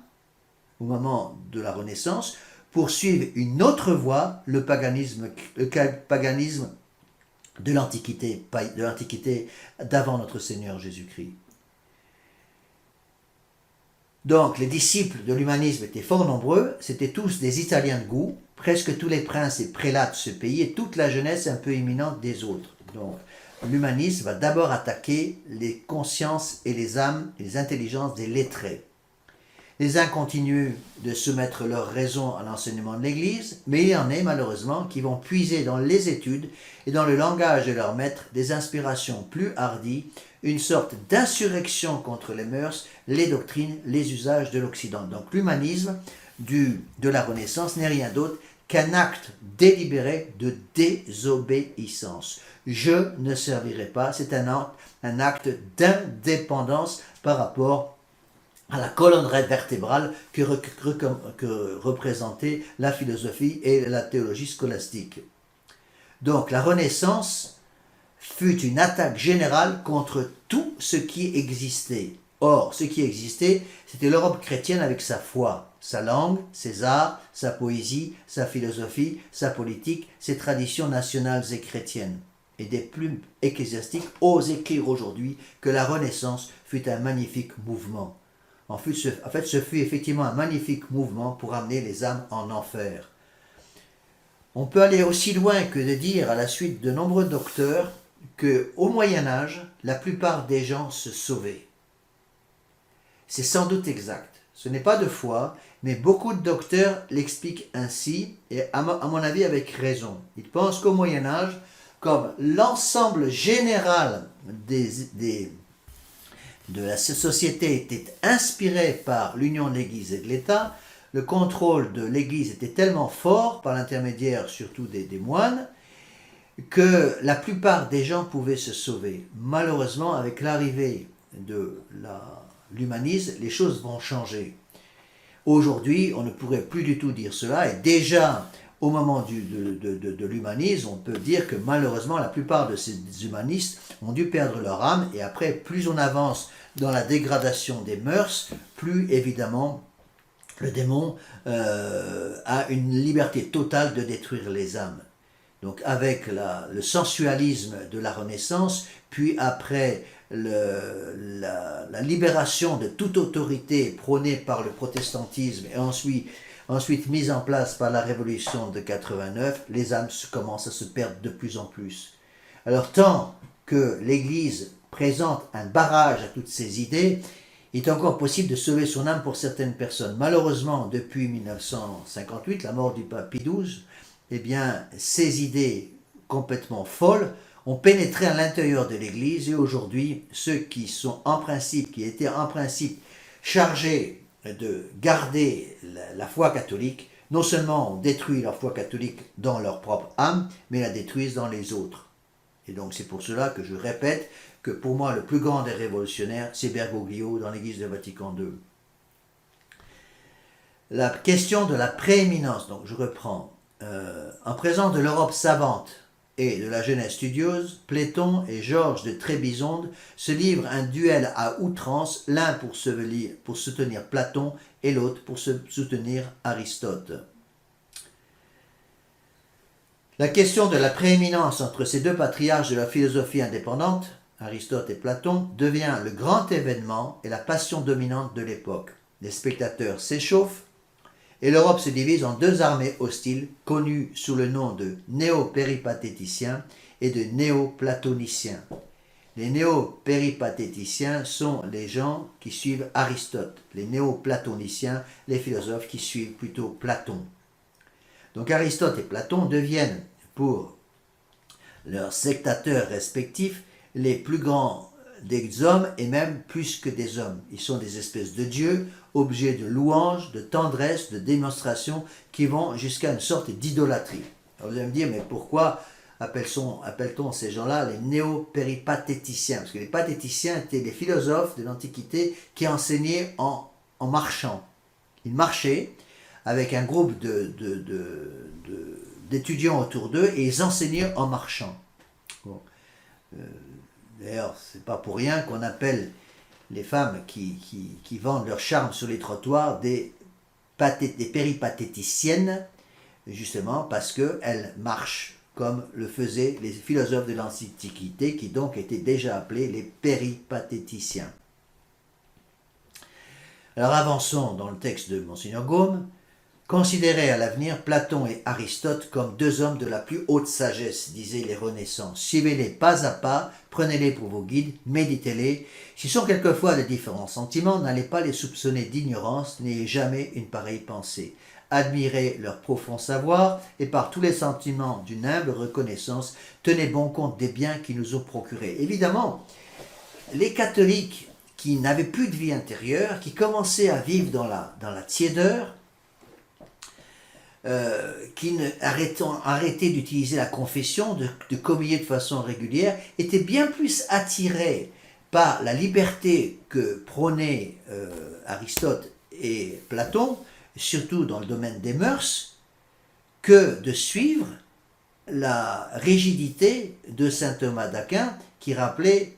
au moment de la Renaissance pour suivre une autre voie, le paganisme de l'Antiquité d'avant notre Seigneur Jésus-Christ. Donc les disciples de l'humanisme étaient fort nombreux, c'étaient tous des Italiens de goût, presque tous les princes et prélats de ce pays et toute la jeunesse un peu éminente des autres. Donc l'humanisme va d'abord attaquer les consciences et les âmes et les intelligences des lettrés. Les uns continuent de soumettre leur raison à l'enseignement de l'Église, mais il y en a malheureusement qui vont puiser dans les études et dans le langage de leurs maîtres des inspirations plus hardies, une sorte d'insurrection contre les mœurs, les doctrines, les usages de l'Occident. Donc l'humanisme de la Renaissance n'est rien d'autre qu'un acte délibéré de désobéissance. Je ne servirai pas, c'est un acte d'indépendance par rapport à la colonne vertébrale que représentait la philosophie et la théologie scolastique. Donc la Renaissance fut une attaque générale contre tout ce qui existait. Or, ce qui existait, c'était l'Europe chrétienne avec sa foi, sa langue, ses arts, sa poésie, sa philosophie, sa politique, ses traditions nationales et chrétiennes. Et des plumes ecclésiastiques osent écrire aujourd'hui que la Renaissance fut un magnifique mouvement. En fait, ce fut effectivement un magnifique mouvement pour amener les âmes en enfer. On peut aller aussi loin que de dire, à la suite de nombreux docteurs, qu'au Moyen-Âge, la plupart des gens se sauvaient. C'est sans doute exact. Ce n'est pas de foi, mais beaucoup de docteurs l'expliquent ainsi, et à mon avis avec raison. Ils pensent qu'au Moyen-Âge, comme l'ensemble général de la société était inspiré par l'union de l'Église et de l'État, le contrôle de l'Église était tellement fort, par l'intermédiaire surtout des moines, que la plupart des gens pouvaient se sauver. Malheureusement, avec l'arrivée de l'humanisme, les choses vont changer. Aujourd'hui, on ne pourrait plus du tout dire cela, et déjà au moment de l'humanisme, on peut dire que malheureusement, la plupart de ces humanistes ont dû perdre leur âme, et après, plus on avance dans la dégradation des mœurs, plus évidemment le démon a une liberté totale de détruire les âmes. Donc avec le sensualisme de la Renaissance, puis après la libération de toute autorité prônée par le protestantisme et ensuite mise en place par la Révolution de 89, les âmes commencent à se perdre de plus en plus. Alors tant que l'Église présente un barrage à toutes ces idées, il est encore possible de sauver son âme pour certaines personnes. Malheureusement, depuis 1958, la mort du pape Pie XII, eh bien, ces idées complètement folles ont pénétré à l'intérieur de l'Église et aujourd'hui, ceux qui étaient en principe chargés de garder la foi catholique, non seulement ont détruit leur foi catholique dans leur propre âme, mais la détruisent dans les autres. Et donc c'est pour cela que je répète que pour moi le plus grand des révolutionnaires, c'est Bergoglio dans l'Église de Vatican II. La question de la prééminence, donc je reprends. En présence de l'Europe savante et de la jeunesse studieuse, Platon et Georges de Trébizonde se livrent un duel à outrance, l'un pour soutenir Platon et l'autre pour soutenir Aristote. La question de la prééminence entre ces deux patriarches de la philosophie indépendante, Aristote et Platon, devient le grand événement et la passion dominante de l'époque. Les spectateurs s'échauffent, et l'Europe se divise en deux armées hostiles connues sous le nom de néo-péripatéticiens et de néo-platoniciens. Les néo-péripatéticiens sont les gens qui suivent Aristote, les néo-platoniciens, les philosophes qui suivent plutôt Platon. Donc Aristote et Platon deviennent, pour leurs sectateurs respectifs, les plus grands des hommes et même plus que des hommes. Ils sont des espèces de dieux, objets de louange, de tendresse, de démonstration qui vont jusqu'à une sorte d'idolâtrie. Vous allez me dire, mais pourquoi appelle-t-on ces gens-là les néo-péripatéticiens? Parce que les patéticiens étaient des philosophes de l'Antiquité qui enseignaient en marchant. Ils marchaient avec un groupe d'étudiants autour d'eux et ils enseignaient en marchant. Bon. D'ailleurs, c'est pas pour rien qu'on appelle les femmes qui vendent leur charme sur les trottoirs des péripatéticiennes, justement parce qu'elles marchent comme le faisaient les philosophes de l'Antiquité, qui donc étaient déjà appelés les péripatéticiens. Alors avançons dans le texte de Monseigneur Gaume. Considérez à l'avenir Platon et Aristote comme deux hommes de la plus haute sagesse, disaient les Renaissants. Suivez-les pas à pas, prenez-les pour vos guides, méditez-les. S'ils sont quelquefois de différents sentiments, n'allez pas les soupçonner d'ignorance, n'ayez jamais une pareille pensée. Admirez leur profond savoir et par tous les sentiments d'une humble reconnaissance, tenez bon compte des biens qu'ils nous ont procurés. Évidemment, les catholiques qui n'avaient plus de vie intérieure, qui commençaient à vivre dans la tiédeur, qui arrêtaient d'utiliser la confession, de communier de façon régulière, étaient bien plus attirés par la liberté que prônaient Aristote et Platon, surtout dans le domaine des mœurs, que de suivre la rigidité de saint Thomas d'Aquin qui rappelait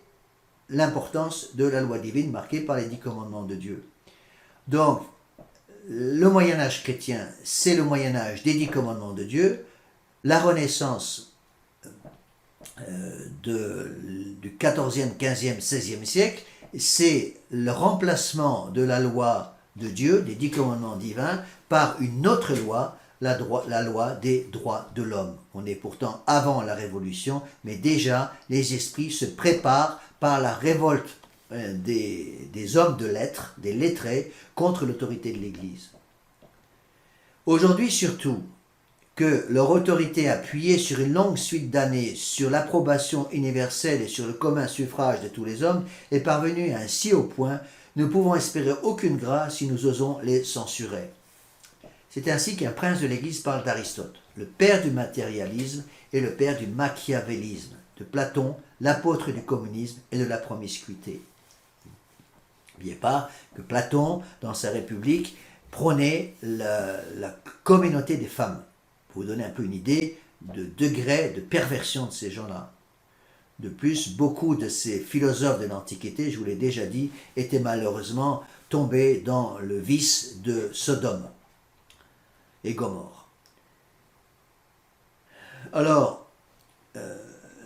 l'importance de la loi divine marquée par les 10 commandements de Dieu. Donc, le Moyen-Âge chrétien, c'est le Moyen-Âge des 10 commandements de Dieu. La Renaissance du 14e, 15e, 16e siècle, c'est le remplacement de la loi de Dieu, des 10 commandements divins, par une autre loi, la loi des droits de l'homme. On est pourtant avant la Révolution, mais déjà les esprits se préparent par la révolte des hommes de lettres, des lettrés, contre l'autorité de l'Église. Aujourd'hui surtout, que leur autorité appuyée sur une longue suite d'années sur l'approbation universelle et sur le commun suffrage de tous les hommes est parvenue à un si haut point, nous ne pouvons espérer aucune grâce si nous osons les censurer. C'est ainsi qu'un prince de l'Église parle d'Aristote, le père du matérialisme et le père du machiavélisme, de Platon, l'apôtre du communisme et de la promiscuité. N'oubliez pas que Platon, dans sa République, prônait la communauté des femmes. Pour vous donner un peu une idée de degré de perversion de ces gens-là. De plus, beaucoup de ces philosophes de l'Antiquité, je vous l'ai déjà dit, étaient malheureusement tombés dans le vice de Sodome et Gomorrhe. Alors,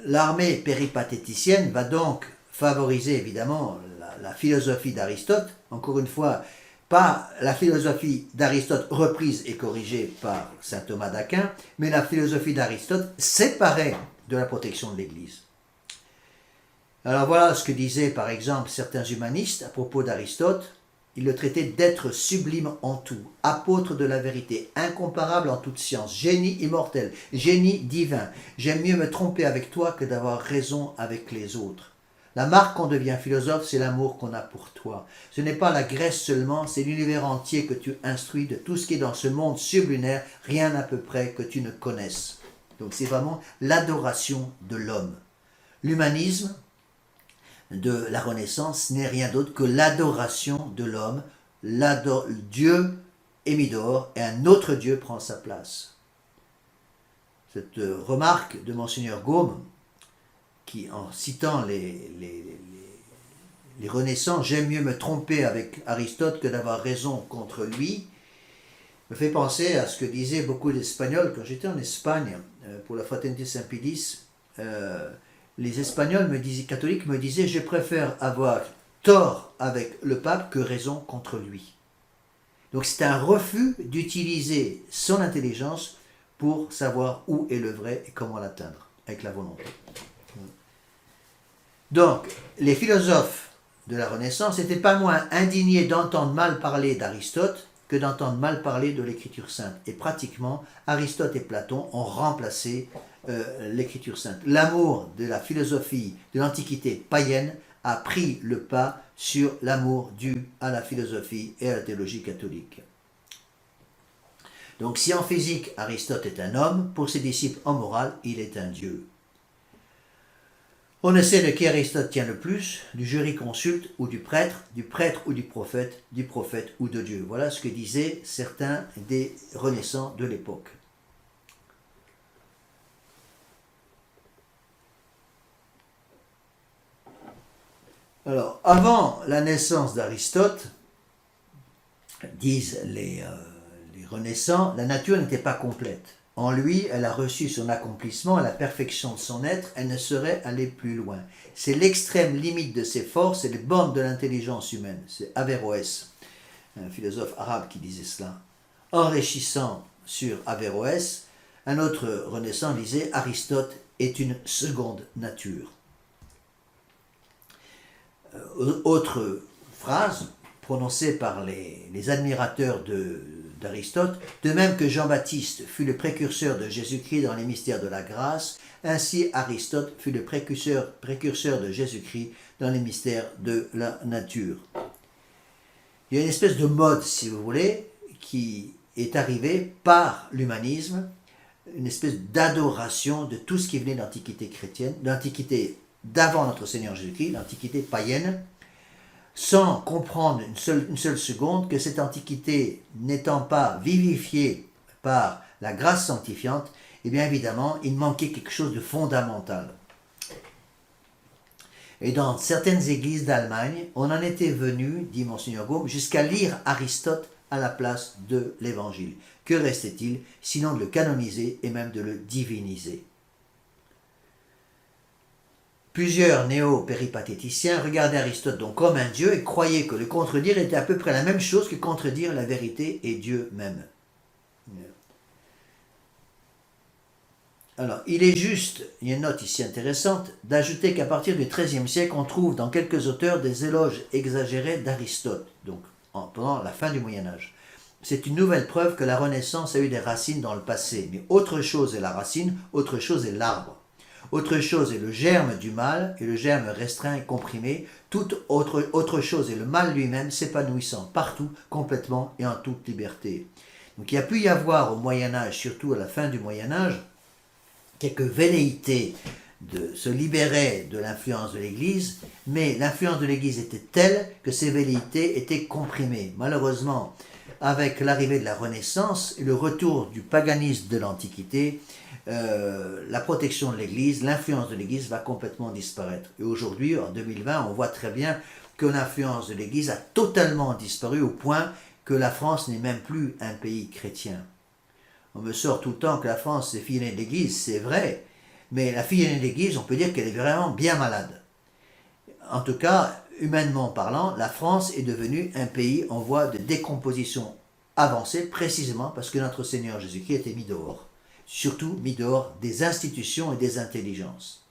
l'armée péripatéticienne va donc favoriser évidemment la philosophie d'Aristote, encore une fois, pas la philosophie d'Aristote reprise et corrigée par saint Thomas d'Aquin, mais la philosophie d'Aristote séparée de la protection de l'Église. Alors voilà ce que disaient par exemple certains humanistes à propos d'Aristote. Ils le traitaient d'être sublime en tout, apôtre de la vérité, incomparable en toute science, génie immortel, génie divin. J'aime mieux me tromper avec toi que d'avoir raison avec les autres. La marque qu'on devient philosophe, c'est l'amour qu'on a pour toi. Ce n'est pas la Grèce seulement, c'est l'univers entier que tu instruis de tout ce qui est dans ce monde sublunaire, rien à peu près que tu ne connaisses. Donc c'est vraiment l'adoration de l'homme. L'humanisme de la Renaissance n'est rien d'autre que l'adoration de l'homme. Dieu est mis dehors et un autre Dieu prend sa place. Cette remarque de Monseigneur Gaume, qui, en citant les Renaissants, j'aime mieux me tromper avec Aristote que d'avoir raison contre lui, me fait penser à ce que disaient beaucoup d'Espagnols quand j'étais en Espagne pour la Fraternité Saint-Pédis. Les Espagnols catholiques me disaient, je préfère avoir tort avec le pape que raison contre lui. Donc c'est un refus d'utiliser son intelligence pour savoir où est le vrai et comment l'atteindre avec la volonté. Donc, les philosophes de la Renaissance n'étaient pas moins indignés d'entendre mal parler d'Aristote que d'entendre mal parler de l'Écriture sainte. Et pratiquement, Aristote et Platon ont remplacé l'Écriture sainte. L'amour de la philosophie de l'Antiquité païenne a pris le pas sur l'amour dû à la philosophie et à la théologie catholique. Donc si en physique Aristote est un homme, pour ses disciples en morale, il est un dieu. On ne sait de qui Aristote tient le plus, du jurisconsulte ou du prêtre ou du prophète ou de Dieu. Voilà ce que disaient certains des renaissants de l'époque. Alors, avant la naissance d'Aristote, disent les renaissants, la nature n'était pas complète. En lui, elle a reçu son accomplissement, la perfection de son être, elle ne saurait aller plus loin. C'est l'extrême limite de ses forces et les bornes de l'intelligence humaine. C'est Averroès, un philosophe arabe qui disait cela. Enrichissant sur Averroès, un autre renaissant disait « Aristote est une seconde nature ». Autre phrase prononcée par les admirateurs d'Aristote, de même que Jean-Baptiste fut le précurseur de Jésus-Christ dans les mystères de la grâce, ainsi Aristote fut le précurseur de Jésus-Christ dans les mystères de la nature. Il y a une espèce de mode, si vous voulez, qui est arrivée par l'humanisme, une espèce d'adoration de tout ce qui venait de l'Antiquité chrétienne, de l'Antiquité d'avant notre Seigneur Jésus-Christ, l'Antiquité païenne, sans comprendre une seule seconde que cette Antiquité n'étant pas vivifiée par la grâce sanctifiante, eh bien évidemment, il manquait quelque chose de fondamental. Et dans certaines églises d'Allemagne, on en était venu, dit Monseigneur Gaume, jusqu'à lire Aristote à la place de l'Évangile. Que restait-il sinon de le canoniser et même de le diviniser? Plusieurs néo-péripatéticiens regardaient Aristote donc comme un dieu et croyaient que le contredire était à peu près la même chose que contredire la vérité et Dieu même. Alors, il est juste, il y a une note ici intéressante, d'ajouter qu'à partir du XIIIe siècle, on trouve dans quelques auteurs des éloges exagérés d'Aristote, donc pendant la fin du Moyen-Âge. C'est une nouvelle preuve que la Renaissance a eu des racines dans le passé, mais autre chose est la racine, autre chose est l'arbre. Autre chose est le germe du mal, et le germe restreint et comprimé. Toute autre chose est le mal lui-même s'épanouissant partout, complètement et en toute liberté. Donc il y a pu y avoir au Moyen-Âge, surtout à la fin du Moyen-Âge, quelques velléités de se libérer de l'influence de l'Église, mais l'influence de l'Église était telle que ces velléités étaient comprimées. Malheureusement, avec l'arrivée de la Renaissance et le retour du paganisme de l'Antiquité, la protection de l'Église, l'influence de l'Église va complètement disparaître. Et aujourd'hui, en 2020, on voit très bien que l'influence de l'Église a totalement disparu au point que la France n'est même plus un pays chrétien. On me sort tout le temps que la France est fille aînée de l'Église, c'est vrai, mais la fille aînée de l'Église, on peut dire qu'elle est vraiment bien malade. En tout cas, humainement parlant, la France est devenue un pays en voie de décomposition avancée, précisément parce que notre Seigneur Jésus-Christ a été mis dehors. Surtout mis dehors des institutions et des intelligences.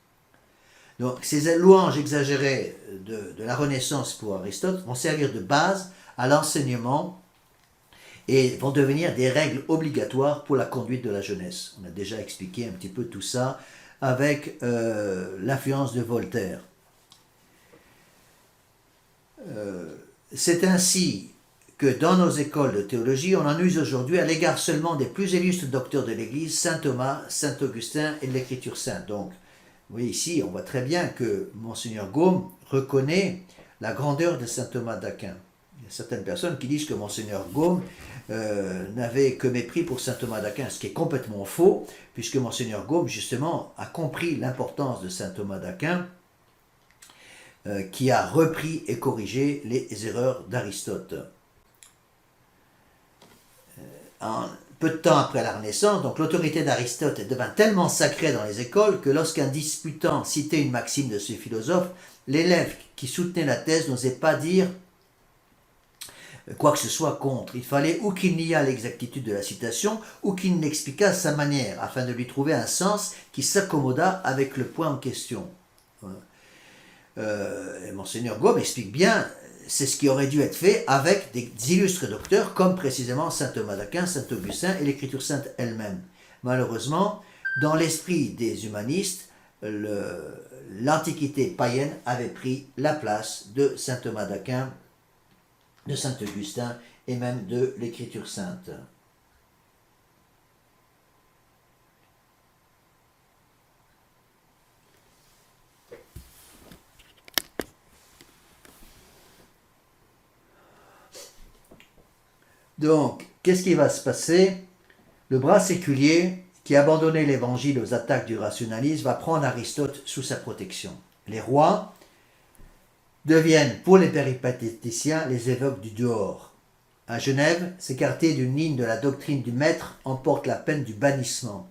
Donc ces louanges exagérées de la Renaissance pour Aristote vont servir de base à l'enseignement et vont devenir des règles obligatoires pour la conduite de la jeunesse. On a déjà expliqué un petit peu tout ça avec l'influence de Voltaire. C'est ainsi que dans nos écoles de théologie, on en use aujourd'hui à l'égard seulement des plus illustres docteurs de l'Église, saint Thomas, saint Augustin et de l'Écriture sainte. Donc, vous voyez ici, on voit très bien que Monseigneur Gaume reconnaît la grandeur de saint Thomas d'Aquin. Il y a certaines personnes qui disent que Monseigneur Gaume n'avait que mépris pour saint Thomas d'Aquin, ce qui est complètement faux, puisque Monseigneur Gaume, justement, a compris l'importance de saint Thomas d'Aquin, qui a repris et corrigé les erreurs d'Aristote. Peu de temps après la Renaissance, donc l'autorité d'Aristote devint tellement sacrée dans les écoles que lorsqu'un disputant citait une maxime de ce philosophe, l'élève qui soutenait la thèse n'osait pas dire quoi que ce soit contre. Il fallait ou qu'il niât l'exactitude de la citation, ou qu'il l'expliquât à sa manière, afin de lui trouver un sens qui s'accommodât avec le point en question. Monseigneur Gaume explique bien, c'est ce qui aurait dû être fait avec des illustres docteurs, comme précisément saint Thomas d'Aquin, saint Augustin et l'Écriture sainte elle-même. Malheureusement, dans l'esprit des humanistes, l'Antiquité païenne avait pris la place de saint Thomas d'Aquin, de saint Augustin et même de l'Écriture sainte. Donc, qu'est-ce qui va se passer? Le bras séculier, qui abandonnait l'évangile aux attaques du rationalisme, va prendre Aristote sous sa protection. Les rois deviennent, pour les péripatéticiens, les évêques du dehors. À Genève, s'écarter d'une ligne de la doctrine du maître emporte la peine du bannissement.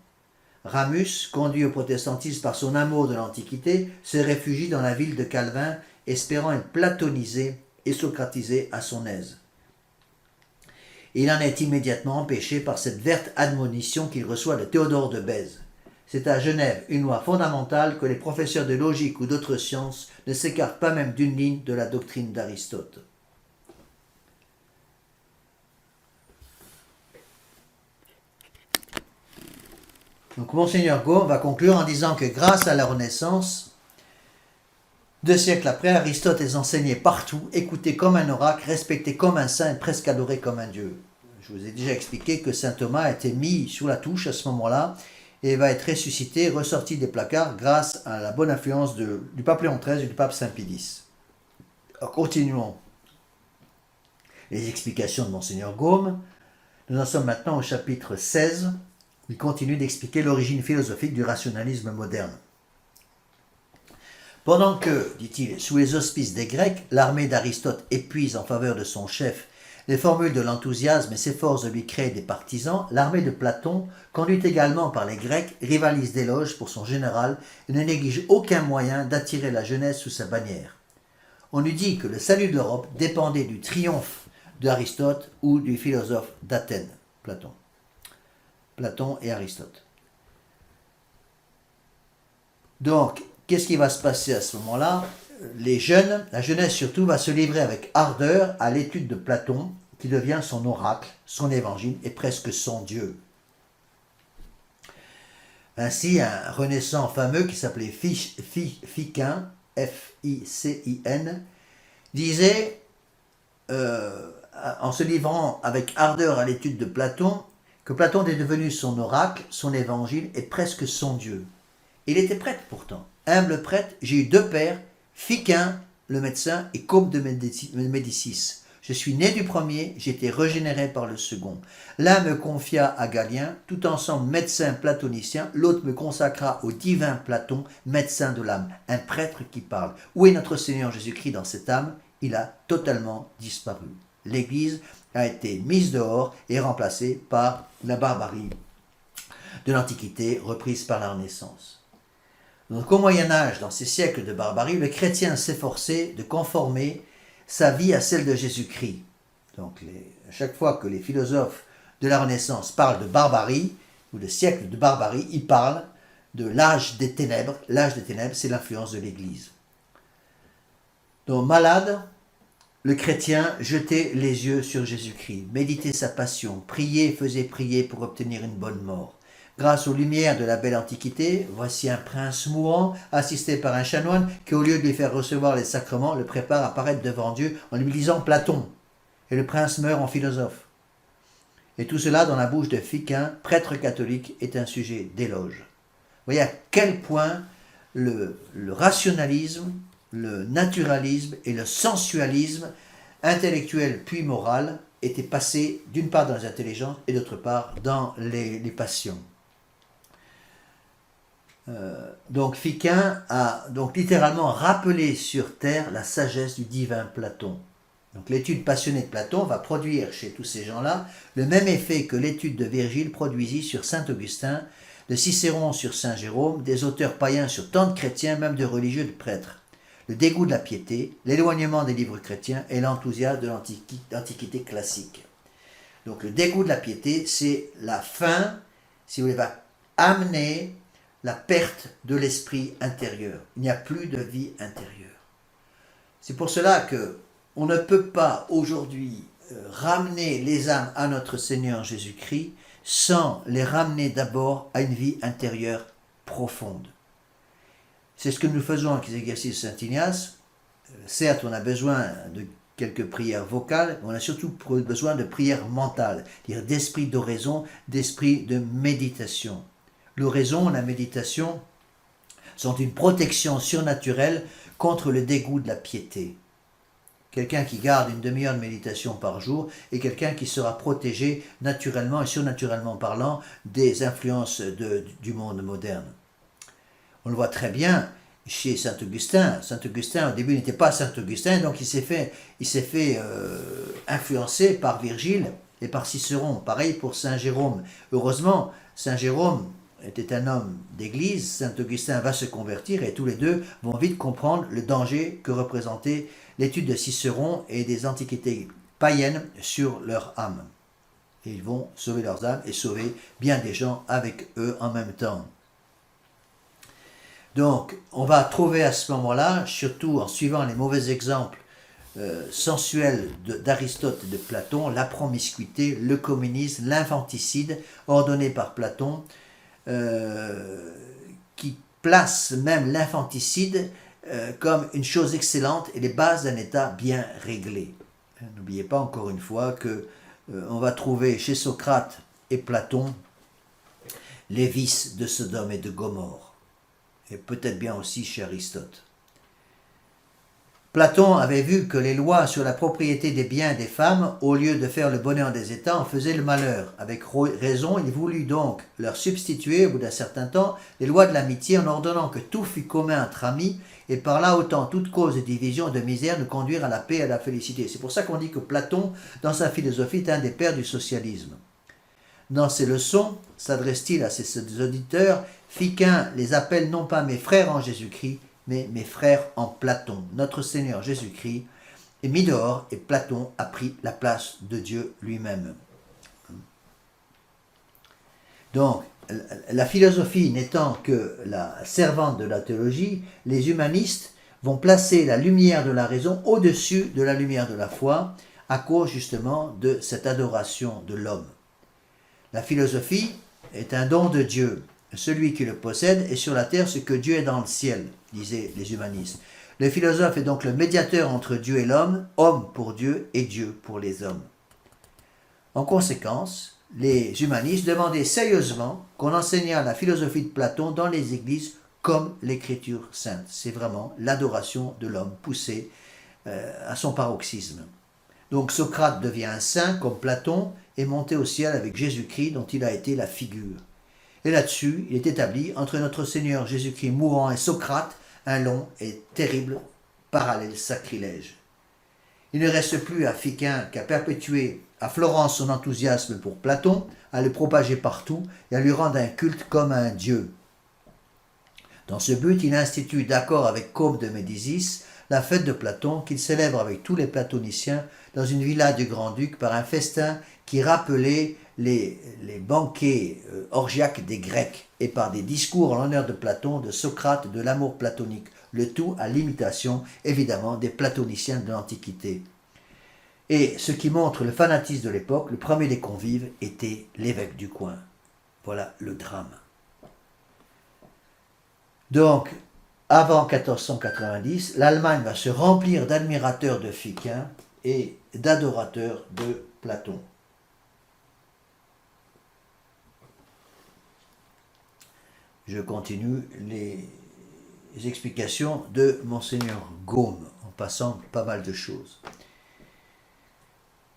Ramus, conduit au protestantisme par son amour de l'Antiquité, se réfugie dans la ville de Calvin, espérant être platonisé et socratisé à son aise. Il en est immédiatement empêché par cette verte admonition qu'il reçoit de Théodore de Bèze. C'est à Genève une loi fondamentale que les professeurs de logique ou d'autres sciences ne s'écartent pas même d'une ligne de la doctrine d'Aristote. Donc Monseigneur Gaume va conclure en disant que grâce à la Renaissance, 2 siècles après, Aristote est enseigné partout, écouté comme un oracle, respecté comme un saint et presque adoré comme un dieu. Je vous ai déjà expliqué que saint Thomas a été mis sous la touche à ce moment-là et va être ressuscité, ressorti des placards grâce à la bonne influence du pape Léon XIII et du pape Saint Pie X. Alors continuons les explications de Monseigneur Gaume. Nous en sommes maintenant au chapitre 16. Il continue d'expliquer l'origine philosophique du rationalisme moderne. Pendant que, dit-il, sous les auspices des Grecs, l'armée d'Aristote épuise en faveur de son chef les formules de l'enthousiasme et s'efforce de lui créer des partisans, l'armée de Platon, conduite également par les Grecs, rivalise d'éloges pour son général et ne néglige aucun moyen d'attirer la jeunesse sous sa bannière. On eût dit que le salut de l'Europe dépendait du triomphe d'Aristote ou du philosophe d'Athènes, Platon et Aristote. Donc, qu'est-ce qui va se passer à ce moment-là? Les jeunes, la jeunesse surtout, va se livrer avec ardeur à l'étude de Platon, qui devient son oracle, son évangile et presque son Dieu. Ainsi, un renaissant fameux qui s'appelait Ficin, F-I-C-I-N, disait, en se livrant avec ardeur à l'étude de Platon, que Platon est devenu son oracle, son évangile et presque son Dieu. Il était prêtre pourtant, humble prêtre. J'ai eu 2 pères, Ficin, le médecin, et Cope de Médicis. Je suis né du premier, j'ai été régénéré par le second. L'un me confia à Galien, tout ensemble médecin platonicien, l'autre me consacra au divin Platon, médecin de l'âme, un prêtre qui parle. Où est notre Seigneur Jésus-Christ dans cette âme? Il a totalement disparu. L'Église a été mise dehors et remplacée par la barbarie de l'Antiquité, reprise par la Renaissance. Donc au Moyen-Âge, dans ces siècles de barbarie, le chrétien s'efforçait de conformer sa vie à celle de Jésus-Christ. Donc à chaque fois que les philosophes de la Renaissance parlent de barbarie, ou de siècle de barbarie, ils parlent de l'âge des ténèbres. L'âge des ténèbres, c'est l'influence de l'Église. Donc malade, le chrétien jetait les yeux sur Jésus-Christ, méditait sa passion, priait et faisait prier pour obtenir une bonne mort. Grâce aux lumières de la belle Antiquité, voici un prince mourant, assisté par un chanoine, qui au lieu de lui faire recevoir les sacrements, le prépare à paraître devant Dieu en lui lisant Platon. Et le prince meurt en philosophe. Et tout cela dans la bouche de Ficin, prêtre catholique, est un sujet d'éloge. Vous voyez à quel point le rationalisme, le naturalisme et le sensualisme, intellectuel puis moral, étaient passés d'une part dans les intelligences et d'autre part dans les passions. Donc Ficin a donc littéralement rappelé sur terre la sagesse du divin Platon. Donc l'étude passionnée de Platon va produire chez tous ces gens-là le même effet que l'étude de Virgile produisit sur saint Augustin, de Cicéron sur saint Jérôme, des auteurs païens sur tant de chrétiens, même de religieux, de prêtres. Le dégoût de la piété, l'éloignement des livres chrétiens et l'enthousiasme de l'Antiquité classique. Donc le dégoût de la piété, c'est la fin, si vous voulez, va amener la perte de l'esprit intérieur. Il n'y a plus de vie intérieure. C'est pour cela que on ne peut pas aujourd'hui ramener les âmes à notre Seigneur Jésus-Christ sans les ramener d'abord à une vie intérieure profonde. C'est ce que nous faisons avec les exercices de Saint-Ignace. Certes, on a besoin de quelques prières vocales, mais on a surtout besoin de prières mentales, c'est-à-dire d'esprit d'oraison, d'esprit de méditation. L'oraison, la méditation sont une protection surnaturelle contre le dégoût de la piété. Quelqu'un qui garde une demi-heure de méditation par jour est quelqu'un qui sera protégé naturellement et surnaturellement parlant des influences du monde moderne. On le voit très bien chez Saint Augustin. Saint Augustin, au début, n'était pas Saint Augustin, donc il s'est fait influencer par Virgile et par Cicéron. Pareil pour Saint Jérôme. Heureusement, Saint Jérôme était un homme d'église, Saint Augustin va se convertir et tous les deux vont vite comprendre le danger que représentait l'étude de Cicéron et des antiquités païennes sur leur âme. Et ils vont sauver leurs âmes et sauver bien des gens avec eux en même temps. Donc, on va trouver à ce moment-là, surtout en suivant les mauvais exemples sensuels d'Aristote et de Platon, la promiscuité, le communisme, l'infanticide ordonné par Platon, qui place même l'infanticide comme une chose excellente et les bases d'un État bien réglé. N'oubliez pas encore une fois que on va trouver chez Socrate et Platon les vices de Sodome et de Gomorrhe, et peut-être bien aussi chez Aristote. Platon avait vu que les lois sur la propriété des biens des femmes, au lieu de faire le bonheur des États, en faisaient le malheur. Avec raison, il voulut donc leur substituer, au bout d'un certain temps, les lois de l'amitié en ordonnant que tout fût commun entre amis, et par là autant toute cause de division et de misère nous conduire à la paix et à la félicité. C'est pour ça qu'on dit que Platon, dans sa philosophie, est un des pères du socialisme. Dans ses leçons, s'adresse-t-il à ses auditeurs, Fiquin les appelle non pas mes frères en Jésus-Christ, mais mes frères en Platon. Notre Seigneur Jésus-Christ est mis dehors et Platon a pris la place de Dieu lui-même. Donc, la philosophie n'étant que la servante de la théologie, les humanistes vont placer la lumière de la raison au-dessus de la lumière de la foi, à cause justement de cette adoration de l'homme. La philosophie est un don de Dieu. Celui qui le possède est sur la terre ce que Dieu est dans le ciel, disaient les humanistes. Le philosophe est donc le médiateur entre Dieu et l'homme, homme pour Dieu et Dieu pour les hommes. En conséquence, les humanistes demandaient sérieusement qu'on enseignât la philosophie de Platon dans les églises comme l'écriture sainte. C'est vraiment l'adoration de l'homme poussée à son paroxysme. Donc Socrate devient un saint comme Platon et monté au ciel avec Jésus-Christ dont il a été la figure. Et là-dessus, il est établi entre notre Seigneur Jésus-Christ mourant et Socrate un long et terrible parallèle sacrilège. Il ne reste plus à Fiquin qu'à perpétuer à Florence son enthousiasme pour Platon, à le propager partout et à lui rendre un culte comme un dieu. Dans ce but, il institue, d'accord avec Côme de Médicis, la fête de Platon qu'il célèbre avec tous les platoniciens dans une villa du Grand-Duc par un festin qui rappelait les banquets orgiaques des Grecs et par des discours en l'honneur de Platon, de Socrate, de l'amour platonique, le tout à l'imitation évidemment des platoniciens de l'Antiquité. Et ce qui montre le fanatisme de l'époque, le premier des convives était l'évêque du coin. Voilà le drame. Donc, avant 1490, l'Allemagne va se remplir d'admirateurs de Fiquin et d'adorateurs de Platon. Je continue les explications de Monseigneur Gaume, en passant pas mal de choses.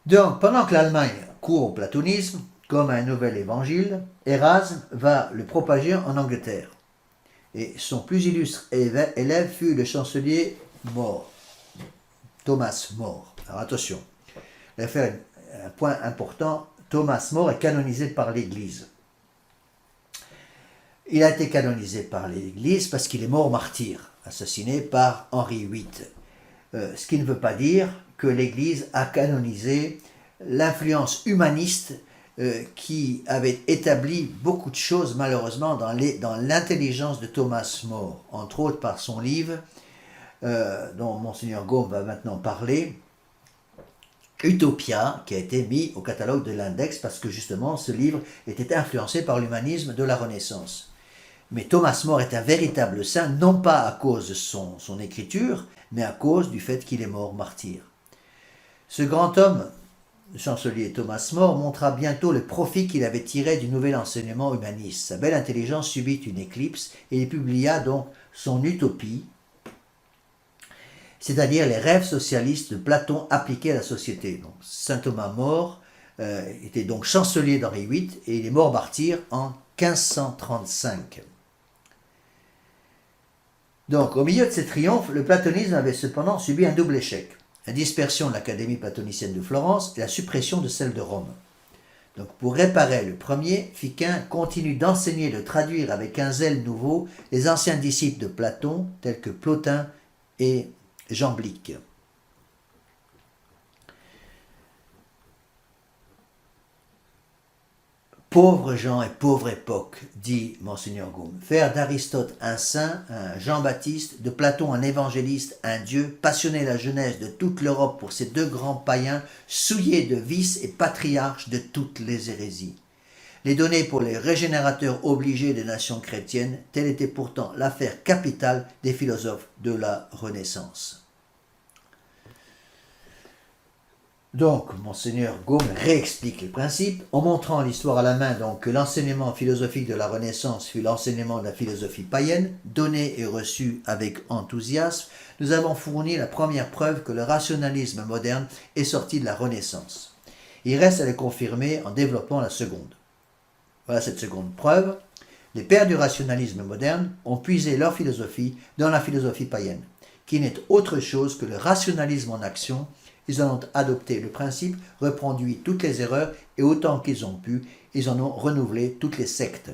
Donc, pendant que l'Allemagne court au platonisme, comme un nouvel évangile, Erasme va le propager en Angleterre. Et son plus illustre élève fut le chancelier More, Thomas More. Alors attention, il va faire un point important, Thomas More est canonisé par l'Église. Il a été canonisé par l'Église parce qu'il est mort martyr, assassiné par Henri VIII. Ce qui ne veut pas dire que l'Église a canonisé l'influence humaniste qui avait établi beaucoup de choses malheureusement dans l'intelligence de Thomas More, entre autres par son livre dont Monseigneur Gaume va maintenant parler, Utopia, qui a été mis au catalogue de l'Index parce que justement ce livre était influencé par l'humanisme de la Renaissance. Mais Thomas More est un véritable saint, non pas à cause de son écriture, mais à cause du fait qu'il est mort martyr. Ce grand homme, le chancelier Thomas More, montra bientôt le profit qu'il avait tiré du nouvel enseignement humaniste. Sa belle intelligence subit une éclipse et il publia donc son Utopie, c'est-à-dire les rêves socialistes de Platon appliqués à la société. Donc, Saint Thomas More était donc chancelier d'Henri VIII et il est mort martyr en 1535. Donc, au milieu de ces triomphes, le platonisme avait cependant subi un double échec. La dispersion de l'Académie platonicienne de Florence et la suppression de celle de Rome. Donc, pour réparer le premier, Fiquin continue d'enseigner et de traduire avec un zèle nouveau les anciens disciples de Platon, tels que Plotin et Jamblique. Pauvres gens et pauvre époque, dit Monseigneur Gaume. Faire d'Aristote un saint, un Jean-Baptiste, de Platon un évangéliste, un dieu, passionner la jeunesse de toute l'Europe pour ces deux grands païens, souillés de vices et patriarches de toutes les hérésies. Les donner pour les régénérateurs obligés des nations chrétiennes, telle était pourtant l'affaire capitale des philosophes de la Renaissance. Donc, Monseigneur Gaume réexplique les principes, en montrant l'histoire à la main donc, que l'enseignement philosophique de la Renaissance fut l'enseignement de la philosophie païenne, donné et reçu avec enthousiasme. Nous avons fourni la première preuve que le rationalisme moderne est sorti de la Renaissance. Il reste à le confirmer en développant la seconde. Voilà cette seconde preuve. Les pères du rationalisme moderne ont puisé leur philosophie dans la philosophie païenne, qui n'est autre chose que le rationalisme en action. Ils en ont adopté le principe, reproduit toutes les erreurs et autant qu'ils ont pu, ils en ont renouvelé toutes les sectes.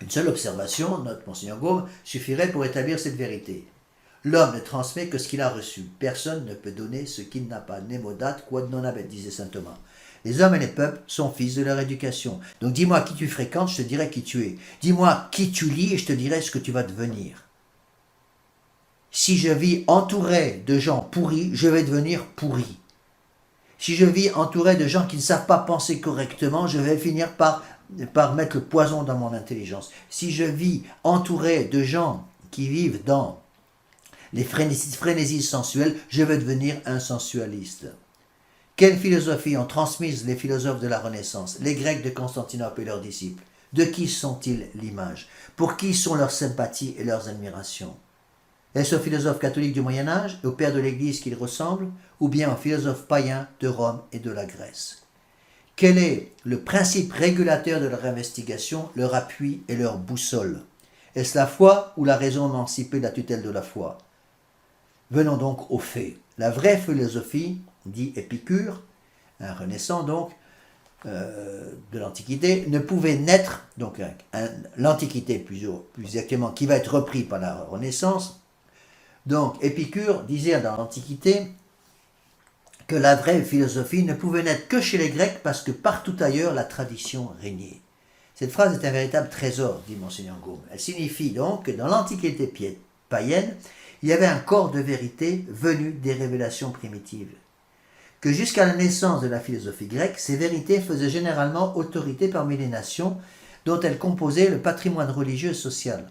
Une seule observation, note Monseigneur Gaume, suffirait pour établir cette vérité. L'homme ne transmet que ce qu'il a reçu. Personne ne peut donner ce qu'il n'a pas. Nemo dat quod non habet, disait saint Thomas. Les hommes et les peuples sont fils de leur éducation. Donc dis-moi qui tu fréquentes, je te dirai qui tu es. Dis-moi qui tu lis et je te dirai ce que tu vas devenir. Si je vis entouré de gens pourris, je vais devenir pourri. Si je vis entouré de gens qui ne savent pas penser correctement, je vais finir par mettre le poison dans mon intelligence. Si je vis entouré de gens qui vivent dans les frénésies sensuelles, je vais devenir un sensualiste. Quelle philosophie ont transmise les philosophes de la Renaissance, les Grecs de Constantinople et leurs disciples? De qui sont-ils l'image? Pour qui sont leurs sympathies et leurs admirations? Est-ce aux philosophes catholiques du Moyen-Âge et aux pères de l'Église qu'ils ressemblent, ou bien aux philosophes païens de Rome et de la Grèce? Quel est le principe régulateur de leur investigation, leur appui et leur boussole? Est-ce la foi ou la raison émancipée de la tutelle de la foi? Venons donc aux faits. La vraie philosophie, dit Épicure, un renaissant donc, de l'Antiquité, ne pouvait naître, donc l'Antiquité plus exactement, qui va être repris par la Renaissance. Donc Épicure disait dans l'Antiquité que la vraie philosophie ne pouvait naître que chez les Grecs parce que partout ailleurs la tradition régnait. Cette phrase est un véritable trésor, dit Monseigneur Gaume. Elle signifie donc que dans l'Antiquité païenne, il y avait un corps de vérité venu des révélations primitives. Que jusqu'à la naissance de la philosophie grecque, ces vérités faisaient généralement autorité parmi les nations dont elles composaient le patrimoine religieux et social.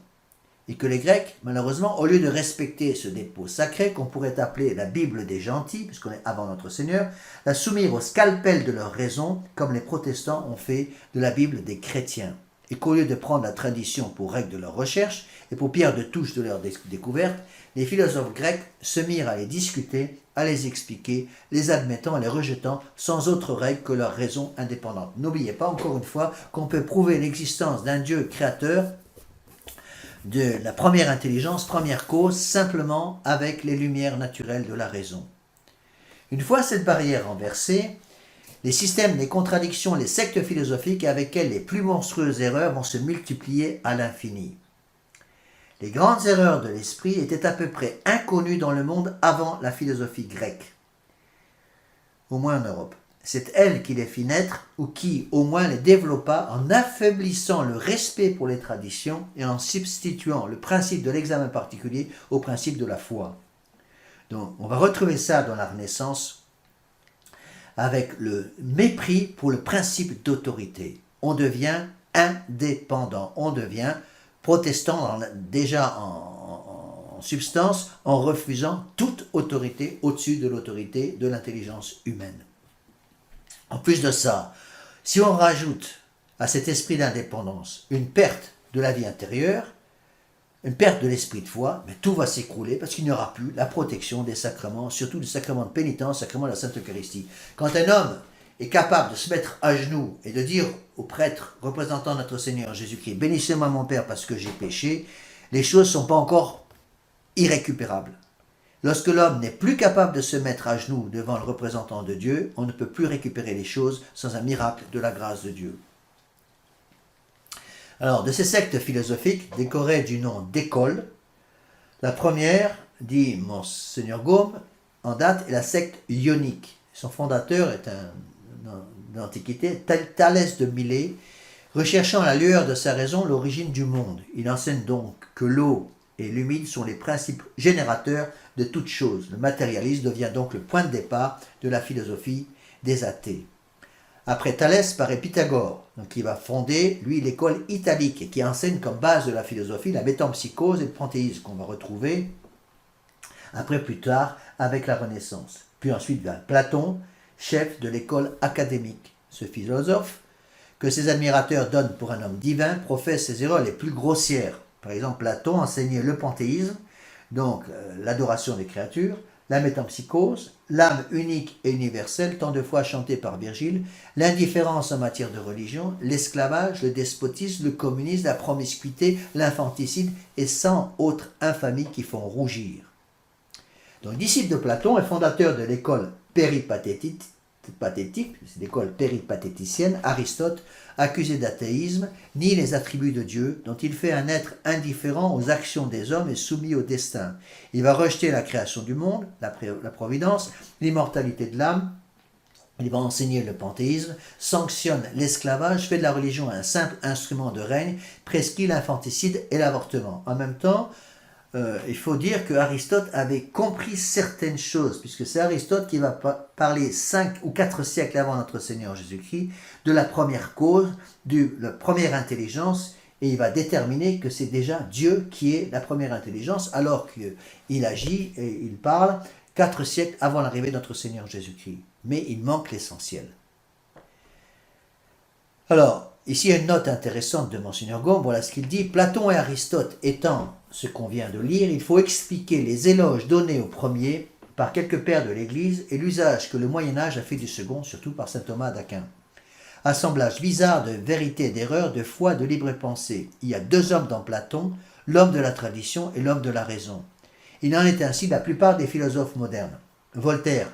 Et que les Grecs, malheureusement, au lieu de respecter ce dépôt sacré qu'on pourrait appeler la Bible des gentils, puisqu'on est avant notre Seigneur, la soumirent au scalpel de leur raison, comme les protestants ont fait de la Bible des chrétiens. Et qu'au lieu de prendre la tradition pour règle de leur recherche et pour pierre de touche de leur découverte, les philosophes grecs se mirent à les discuter, à les expliquer, les admettant et les rejetant sans autre règle que leur raison indépendante. N'oubliez pas encore une fois qu'on peut prouver l'existence d'un Dieu créateur, de la première intelligence, première cause, simplement avec les lumières naturelles de la raison. Une fois cette barrière renversée, les systèmes, les contradictions, les sectes philosophiques avec elles les plus monstrueuses erreurs vont se multiplier à l'infini. Les grandes erreurs de l'esprit étaient à peu près inconnues dans le monde avant la philosophie grecque, au moins en Europe. C'est elle qui les fit naître, ou qui au moins les développa en affaiblissant le respect pour les traditions et en substituant le principe de l'examen particulier au principe de la foi. Donc on va retrouver ça dans la Renaissance avec le mépris pour le principe d'autorité. On devient indépendant. On devient protestant déjà en substance en refusant toute autorité au-dessus de l'autorité de l'intelligence humaine. En plus de ça, si on rajoute à cet esprit d'indépendance une perte de la vie intérieure, une perte de l'esprit de foi, mais tout va s'écrouler parce qu'il n'y aura plus la protection des sacrements, surtout du sacrement de pénitence, sacrement de la Sainte Eucharistie. Quand un homme est capable de se mettre à genoux et de dire au prêtre représentant notre Seigneur Jésus-Christ, bénissez-moi mon Père parce que j'ai péché, les choses ne sont pas encore irrécupérables. Lorsque l'homme n'est plus capable de se mettre à genoux devant le représentant de Dieu, on ne peut plus récupérer les choses sans un miracle de la grâce de Dieu. Alors, de ces sectes philosophiques, décorées du nom d'école, la première, dit Monseigneur Gaume, en date, est la secte ionique. Son fondateur est d'Antiquité, Thalès de Milet, recherchant à la lueur de sa raison l'origine du monde. Il enseigne donc que l'eau et l'humide sont les principes générateurs de toute chose. Le matérialisme devient donc le point de départ de la philosophie des athées. Après Thalès paraît Pythagore, qui va fonder, lui, l'école italique, qui enseigne comme base de la philosophie la métempsychose et le panthéisme, qu'on va retrouver après plus tard avec la Renaissance. Puis ensuite vient Platon, chef de l'école académique. Ce philosophe, que ses admirateurs donnent pour un homme divin, professe ses erreurs les plus grossières. Par exemple, Platon enseignait le panthéisme, donc l'adoration des créatures, la métempsychose, l'âme unique et universelle, tant de fois chantée par Virgile, l'indifférence en matière de religion, l'esclavage, le despotisme, le communisme, la promiscuité, l'infanticide et 100 autres infamies qui font rougir. Donc, disciple de Platon et fondateur de l'école péripatétique, c'est l'école péripatéticienne, Aristote, accusé d'athéisme, nie les attributs de Dieu, dont il fait un être indifférent aux actions des hommes et soumis au destin. Il va rejeter la création du monde, la providence, l'immortalité de l'âme. Il va enseigner le panthéisme, sanctionne l'esclavage, fait de la religion un simple instrument de règne, prescrit l'infanticide et l'avortement. En même temps, il faut dire que Aristote avait compris certaines choses, puisque c'est Aristote qui va parler 5 ou 4 siècles avant notre Seigneur Jésus-Christ de la première cause, de la première intelligence, et il va déterminer que c'est déjà Dieu qui est la première intelligence, alors qu'il agit et il parle 4 siècles avant l'arrivée de notre Seigneur Jésus-Christ. Mais il manque l'essentiel. Alors, ici, il y a une note intéressante de Monseigneur Gaume. Voilà ce qu'il dit. Platon et Aristote étant ce qu'on vient de lire, il faut expliquer les éloges donnés au premier par quelques pères de l'Église et l'usage que le Moyen-Âge a fait du second, surtout par saint Thomas d'Aquin. Assemblage bizarre de vérité et d'erreur, de foi, de libre pensée. Il y a 2 hommes dans Platon, l'homme de la tradition et l'homme de la raison. Il en est ainsi de la plupart des philosophes modernes. Voltaire,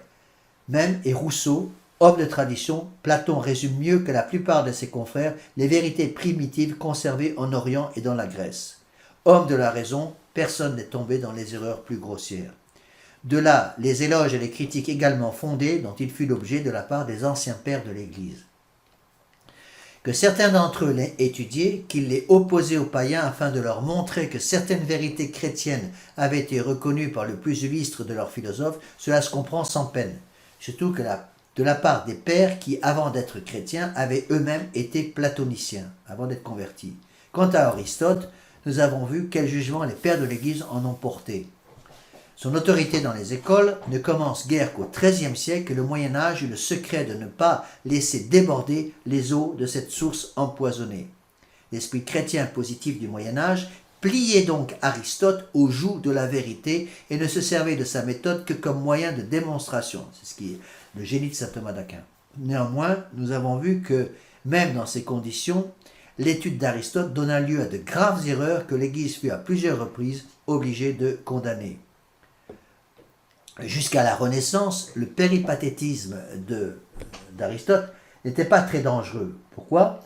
même, et Rousseau, homme de tradition, Platon résume mieux que la plupart de ses confrères les vérités primitives conservées en Orient et dans la Grèce. Homme de la raison, personne n'est tombé dans les erreurs plus grossières. De là, les éloges et les critiques également fondées dont il fut l'objet de la part des anciens pères de l'Église. Que certains d'entre eux l'aient étudié, qu'il l'ait opposé aux païens afin de leur montrer que certaines vérités chrétiennes avaient été reconnues par le plus illustre de leurs philosophes, cela se comprend sans peine. Surtout que de la part des pères qui, avant d'être chrétiens, avaient eux-mêmes été platoniciens, avant d'être convertis. Quant à Aristote, nous avons vu quel jugement les pères de l'Église en ont porté. Son autorité dans les écoles ne commence guère qu'au XIIIe siècle et le Moyen-Âge eut le secret de ne pas laisser déborder les eaux de cette source empoisonnée. L'esprit chrétien positif du Moyen-Âge pliait donc Aristote au joug de la vérité et ne se servait de sa méthode que comme moyen de démonstration. C'est ce qui est le génie de saint Thomas d'Aquin. Néanmoins, nous avons vu que, même dans ces conditions, l'étude d'Aristote donna lieu à de graves erreurs que l'Église fut à plusieurs reprises obligée de condamner. Jusqu'à la Renaissance, le péripatétisme d'Aristote n'était pas très dangereux. Pourquoi ?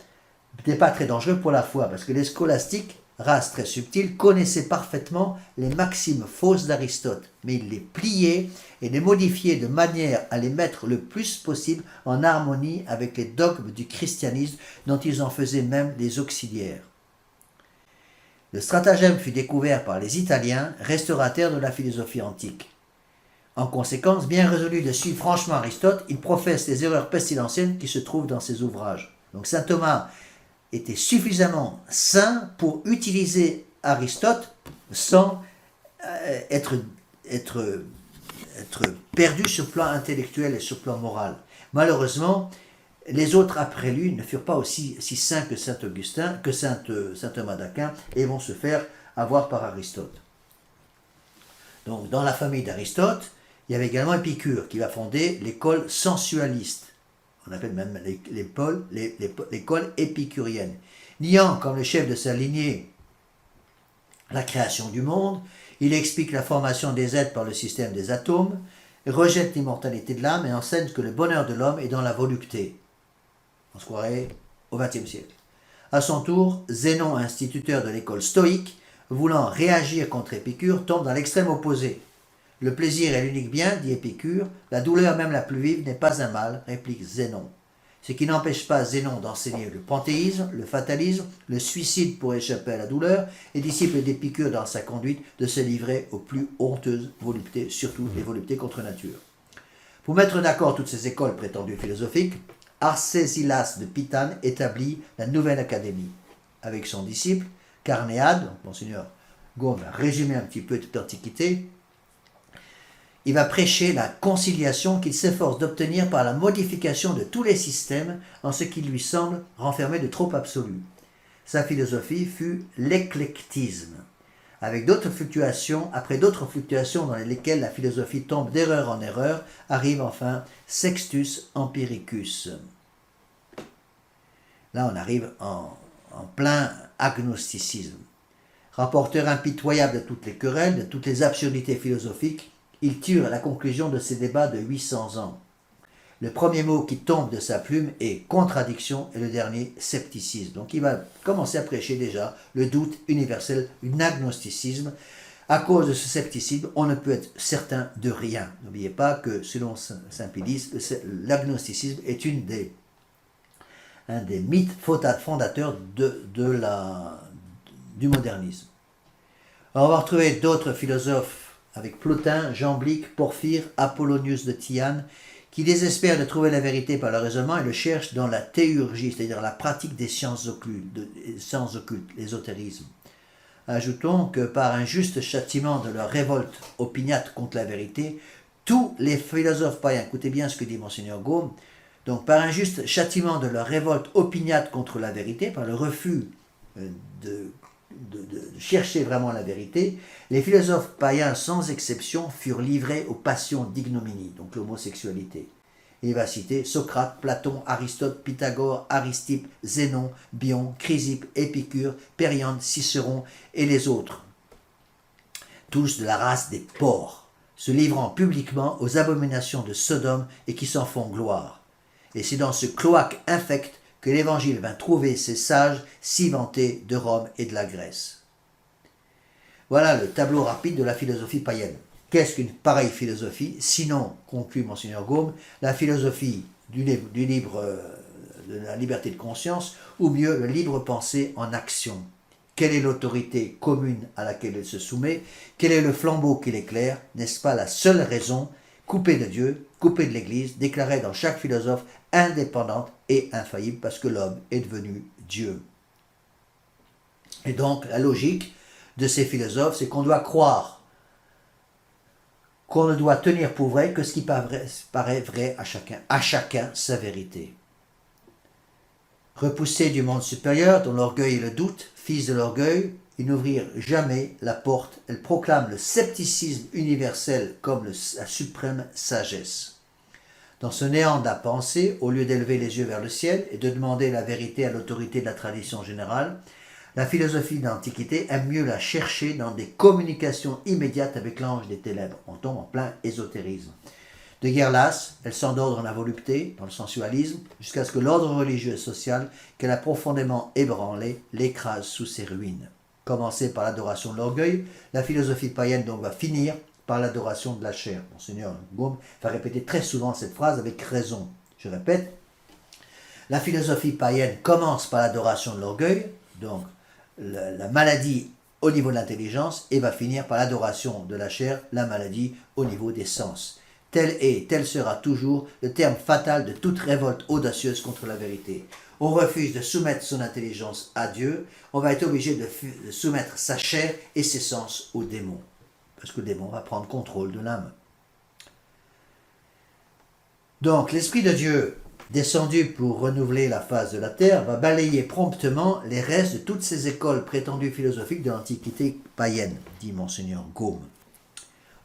Il n'était pas très dangereux pour la foi, parce que les scolastiques, race très subtile, connaissaient parfaitement les maximes fausses d'Aristote, mais ils les pliaient et les modifiaient de manière à les mettre le plus possible en harmonie avec les dogmes du christianisme dont ils en faisaient même les auxiliaires. Le stratagème fut découvert par les Italiens, restaurateurs de la philosophie antique. En conséquence, bien résolu de suivre franchement Aristote, il professe les erreurs pestilentielles qui se trouvent dans ses ouvrages. Donc saint Thomas était suffisamment sain pour utiliser Aristote sans être perdu sur le plan intellectuel et sur le plan moral. Malheureusement, les autres après lui ne furent pas aussi saints que saint Augustin, que saint Thomas d'Aquin, et vont se faire avoir par Aristote. Donc, dans la famille d'Aristote, il y avait également Épicure qui va fonder l'école sensualiste. On appelle même l'école épicurienne. Niant comme le chef de sa lignée la création du monde, il explique la formation des êtres par le système des atomes, rejette l'immortalité de l'âme et enseigne que le bonheur de l'homme est dans la volupté. On se croirait au XXe siècle. À son tour, Zénon, instituteur de l'école stoïque, voulant réagir contre Épicure, tombe dans l'extrême opposé. Le plaisir est l'unique bien, dit Épicure, la douleur même la plus vive n'est pas un mal, réplique Zénon. Ce qui n'empêche pas Zénon d'enseigner le panthéisme, le fatalisme, le suicide pour échapper à la douleur, et disciple d'Épicure dans sa conduite de se livrer aux plus honteuses voluptés, surtout les voluptés contre nature. Pour mettre d'accord toutes ces écoles prétendues philosophiques, Arcésilas de Pitane établit la nouvelle académie. Avec son disciple, Carnéade, Monseigneur Gaume a résumé un petit peu toute l'Antiquité, il va prêcher la conciliation qu'il s'efforce d'obtenir par la modification de tous les systèmes en ce qui lui semble renfermé de trop absolu. Sa philosophie fut l'éclectisme, avec d'autres fluctuations, après d'autres fluctuations dans lesquelles la philosophie tombe d'erreur en erreur, arrive enfin Sextus Empiricus. Là, on arrive en plein agnosticisme. Rapporteur impitoyable de toutes les querelles, de toutes les absurdités philosophiques, il tire la conclusion de ces débats de 800 ans. Le premier mot qui tombe de sa plume est contradiction et le dernier scepticisme. Donc il va commencer à prêcher déjà le doute universel, l'agnosticisme. À cause de ce scepticisme, on ne peut être certain de rien. N'oubliez pas que selon saint Pédis, l'agnosticisme est un des mythes fondateurs du modernisme. Alors, on va retrouver d'autres philosophes avec Plotin, Jamblique, Porphyre, Apollonius de Thiane, qui désespèrent de trouver la vérité par le raisonnement et le cherchent dans la théurgie, c'est-à-dire la pratique des sciences occultes, l'ésotérisme. Ajoutons que par un juste châtiment de leur révolte opiniâtre contre la vérité, tous les philosophes païens, écoutez bien ce que dit Monseigneur Gaume, donc par un juste châtiment de leur révolte opiniâtre contre la vérité, par le refus de chercher vraiment la vérité, les philosophes païens sans exception furent livrés aux passions d'ignominie, donc l'homosexualité. Il va citer Socrate, Platon, Aristote, Pythagore, Aristippe, Zénon, Bion, Chrysippe, Épicure, Périande, Cicéron et les autres, tous de la race des porcs, se livrant publiquement aux abominations de Sodome et qui s'en font gloire. Et c'est dans ce cloaque infect que l'Évangile vint trouver ces sages si vantés de Rome et de la Grèce. Voilà le tableau rapide de la philosophie païenne. Qu'est-ce qu'une pareille philosophie? Sinon, conclut Monseigneur Gaume, la philosophie de la liberté de conscience, ou mieux le libre pensée en action. Quelle est l'autorité commune à laquelle elle se soumet? Quel est le flambeau qui l'éclaire? N'est-ce pas la seule raison, coupée de Dieu, coupée de l'Église, déclarée dans chaque philosophe, indépendante et infaillible, parce que l'homme est devenu Dieu. Et donc, la logique de ces philosophes, c'est qu'on doit croire, qu'on ne doit tenir pour vrai que ce qui paraît vrai à chacun sa vérité. Repoussés du monde supérieur, dont l'orgueil et le doute, fils de l'orgueil, ils n'ouvrirent jamais la porte. Elles proclament le scepticisme universel comme la suprême sagesse. Dans ce néant de la pensée, au lieu d'élever les yeux vers le ciel et de demander la vérité à l'autorité de la tradition générale, la philosophie de l'Antiquité aime mieux la chercher dans des communications immédiates avec l'ange des ténèbres. On tombe en plein ésotérisme. De guerre lasse, elle s'endort dans la volupté, dans le sensualisme, jusqu'à ce que l'ordre religieux et social qu'elle a profondément ébranlé l'écrase sous ses ruines. Commencée par l'adoration de l'orgueil, la philosophie païenne donc va finir par l'adoration de la chair. Monseigneur Gaume va répéter très souvent cette phrase avec raison. Je répète, la philosophie païenne commence par l'adoration de l'orgueil, donc la maladie au niveau de l'intelligence, et va finir par l'adoration de la chair, la maladie au niveau des sens. Tel est, tel sera toujours le terme fatal de toute révolte audacieuse contre la vérité. On refuse de soumettre son intelligence à Dieu, on va être obligé de soumettre sa chair et ses sens au démon. Parce que le démon va prendre contrôle de l'âme. Donc l'Esprit de Dieu, descendu pour renouveler la face de la terre, va balayer promptement les restes de toutes ces écoles prétendues philosophiques de l'Antiquité païenne, dit Monseigneur Gaume.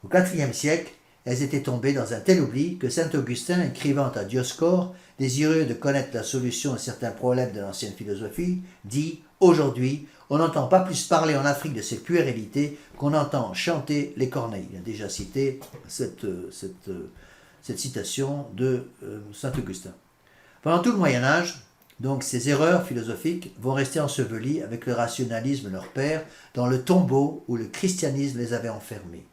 Au IVe siècle, elles étaient tombées dans un tel oubli que saint Augustin, écrivant à Dioscore, désireux de connaître la solution à certains problèmes de l'ancienne philosophie, dit « Aujourd'hui, on n'entend pas plus parler en Afrique de ces puérilités qu'on entend chanter les corneilles ». Il a déjà cité cette citation de saint Augustin. Pendant tout le Moyen-Âge, donc, ces erreurs philosophiques vont rester ensevelies avec le rationalisme de leur père dans le tombeau où le christianisme les avait enfermés.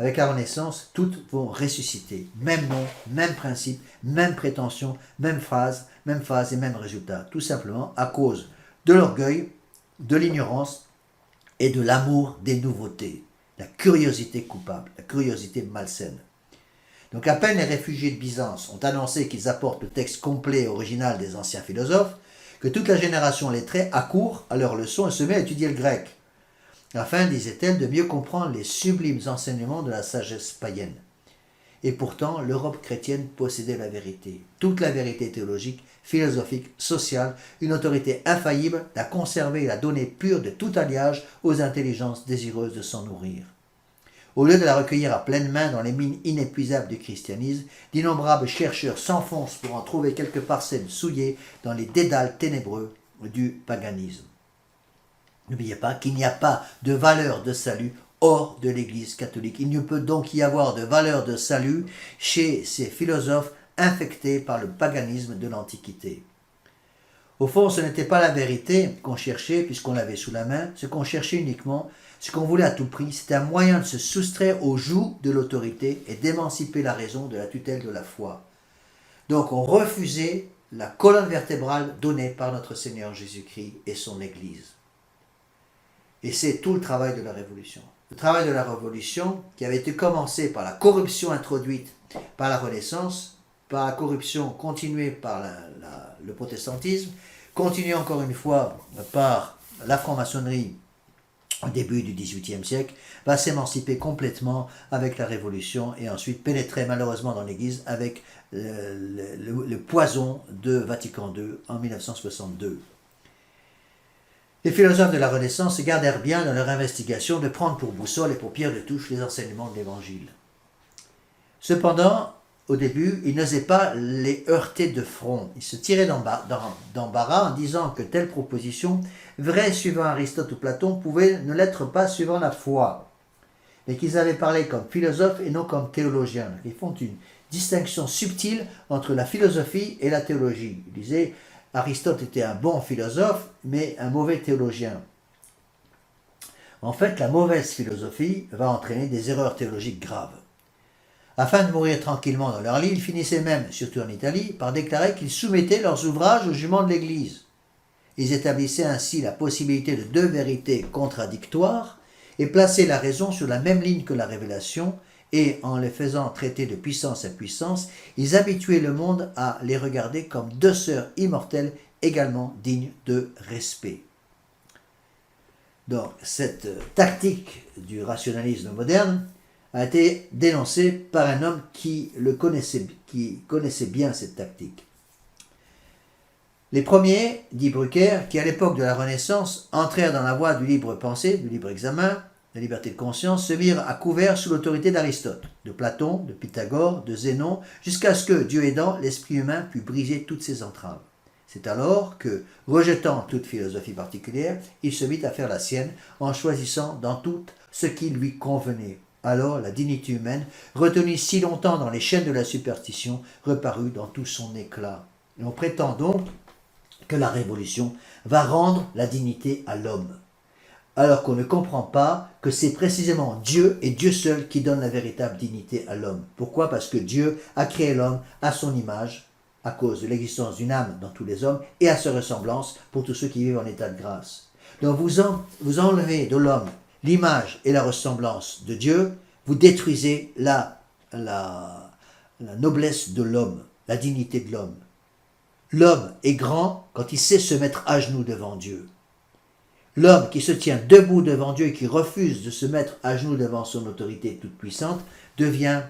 Avec la Renaissance, toutes vont ressusciter. Même nom, même principe, même prétention, même phase et même résultat. Tout simplement à cause de l'orgueil, de l'ignorance et de l'amour des nouveautés. La curiosité coupable, la curiosité malsaine. Donc à peine les réfugiés de Byzance ont annoncé qu'ils apportent le texte complet et original des anciens philosophes, que toute la génération lettrée accourt à leurs leçons et se met à étudier le grec, afin, disait-elle, de mieux comprendre les sublimes enseignements de la sagesse païenne. Et pourtant, l'Europe chrétienne possédait la vérité, toute la vérité théologique, philosophique, sociale, une autorité infaillible, la conserver et la donner pure de tout alliage aux intelligences désireuses de s'en nourrir. Au lieu de la recueillir à pleine main dans les mines inépuisables du christianisme, d'innombrables chercheurs s'enfoncent pour en trouver quelques parcelles souillées dans les dédales ténébreux du paganisme. N'oubliez pas qu'il n'y a pas de valeur de salut hors de l'Église catholique. Il ne peut donc y avoir de valeur de salut chez ces philosophes infectés par le paganisme de l'Antiquité. Au fond, ce n'était pas la vérité qu'on cherchait puisqu'on l'avait sous la main. Ce qu'on cherchait uniquement, ce qu'on voulait à tout prix, c'était un moyen de se soustraire au joug de l'autorité et d'émanciper la raison de la tutelle de la foi. Donc on refusait la colonne vertébrale donnée par notre Seigneur Jésus-Christ et son Église. Et c'est tout le travail de la Révolution. Le travail de la Révolution qui avait été commencé par la corruption introduite par la Renaissance, par la corruption continuée par le protestantisme, continuée encore une fois par la franc-maçonnerie au début du XVIIIe siècle, va s'émanciper complètement avec la Révolution et ensuite pénétrer malheureusement dans l'Église avec le poison de Vatican II en 1962. Les philosophes de la Renaissance se gardèrent bien dans leur investigation de prendre pour boussole et pour pierre de touche les enseignements de l'Évangile. Cependant, au début, ils n'osaient pas les heurter de front. Ils se tiraient d'embarras en disant que telle proposition, vraie suivant Aristote ou Platon, pouvait ne l'être pas suivant la foi, mais qu'ils avaient parlé comme philosophes et non comme théologiens. Ils font une distinction subtile entre la philosophie et la théologie. Ils disaient Aristote était un bon philosophe, mais un mauvais théologien. En fait, la mauvaise philosophie va entraîner des erreurs théologiques graves. Afin de mourir tranquillement dans leur lit, ils finissaient même, surtout en Italie, par déclarer qu'ils soumettaient leurs ouvrages au jugement de l'Église. Ils établissaient ainsi la possibilité de deux vérités contradictoires et plaçaient la raison sur la même ligne que la révélation, et en les faisant traiter de puissance à puissance, ils habituaient le monde à les regarder comme deux sœurs immortelles également dignes de respect. Donc, cette tactique du rationalisme moderne a été dénoncée par un homme qui connaissait bien cette tactique. Les premiers, dit Brucker, qui à l'époque de la Renaissance entrèrent dans la voie du libre pensée, du libre examen, la liberté de conscience, se mirent à couvert sous l'autorité d'Aristote, de Platon, de Pythagore, de Zénon, jusqu'à ce que, Dieu aidant, l'esprit humain pût briser toutes ses entraves. C'est alors que, rejetant toute philosophie particulière, il se mit à faire la sienne, en choisissant dans tout ce qui lui convenait. Alors la dignité humaine, retenue si longtemps dans les chaînes de la superstition, reparut dans tout son éclat. Et on prétend donc que la Révolution va rendre la dignité à l'homme, alors qu'on ne comprend pas que c'est précisément Dieu et Dieu seul qui donne la véritable dignité à l'homme. Pourquoi ? Parce que Dieu a créé l'homme à son image, à cause de l'existence d'une âme dans tous les hommes, et à sa ressemblance pour tous ceux qui vivent en état de grâce. Donc vous enlevez de l'homme l'image et la ressemblance de Dieu, vous détruisez la la noblesse de l'homme, la dignité de l'homme. L'homme est grand quand il sait se mettre à genoux devant Dieu. L'homme qui se tient debout devant Dieu et qui refuse de se mettre à genoux devant son autorité toute puissante devient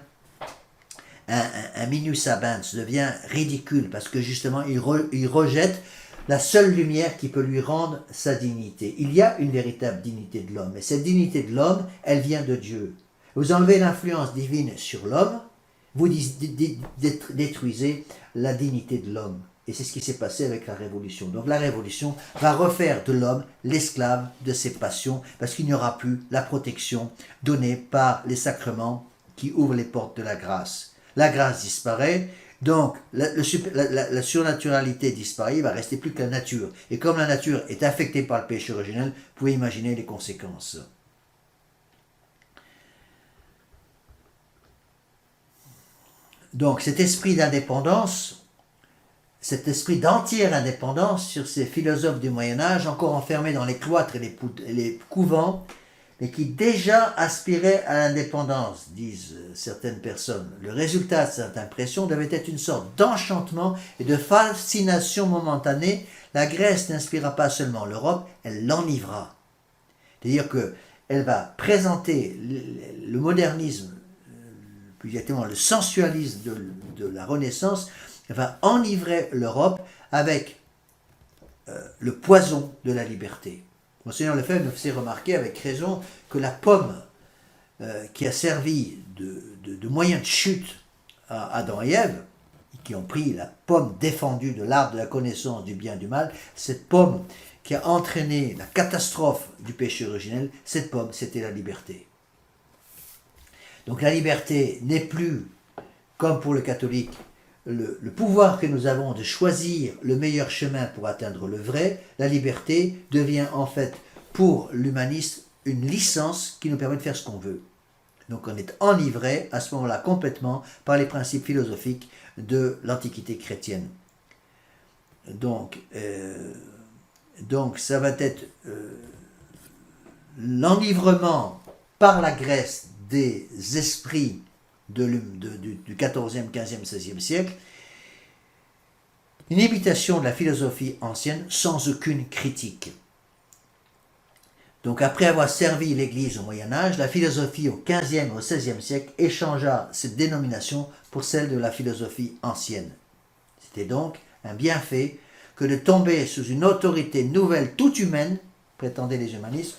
un minus habens, devient ridicule parce que justement il rejette la seule lumière qui peut lui rendre sa dignité. Il y a une véritable dignité de l'homme et cette dignité de l'homme, elle vient de Dieu. Vous enlevez l'influence divine sur l'homme, vous détruisez la dignité de l'homme. Et c'est ce qui s'est passé avec la Révolution. Donc la Révolution va refaire de l'homme l'esclave de ses passions parce qu'il n'y aura plus la protection donnée par les sacrements qui ouvrent les portes de la grâce. La grâce disparaît, donc la surnaturalité disparaît, il ne va rester plus que la nature. Et comme la nature est affectée par le péché originel, vous pouvez imaginer les conséquences. Donc cet esprit d'indépendance, cet esprit d'entière indépendance sur ces philosophes du Moyen-Âge, encore enfermés dans les cloîtres et les couvents, mais qui déjà aspiraient à l'indépendance, disent certaines personnes. Le résultat de cette impression devait être une sorte d'enchantement et de fascination momentanée. La Grèce n'inspira pas seulement l'Europe, elle l'enivra. C'est-à-dire qu'elle va présenter le modernisme, plus exactement le sensualisme de la Renaissance, va enivrer l'Europe avec le poison de la liberté. Monseigneur Lefebvre nous faisait remarquer avec raison que la pomme qui a servi de moyen de chute à Adam et Ève, qui ont pris la pomme défendue de l'arbre de la connaissance du bien et du mal, cette pomme qui a entraîné la catastrophe du péché originel, cette pomme, c'était la liberté. Donc la liberté n'est plus, comme pour le catholique, le pouvoir que nous avons de choisir le meilleur chemin pour atteindre le vrai. La liberté devient en fait pour l'humaniste une licence qui nous permet de faire ce qu'on veut. Donc on est enivré à ce moment-là complètement par les principes philosophiques de l'Antiquité chrétienne. Donc ça va être l'enivrement par la Grèce des esprits du 14e, 15e, 16e siècle, une imitation de la philosophie ancienne sans aucune critique. Donc après avoir servi l'Église au Moyen-Âge, la philosophie au 15e et au 16e siècle échangea cette dénomination pour celle de la philosophie ancienne. C'était donc un bienfait que de tomber sous une autorité nouvelle toute humaine, prétendaient les humanistes,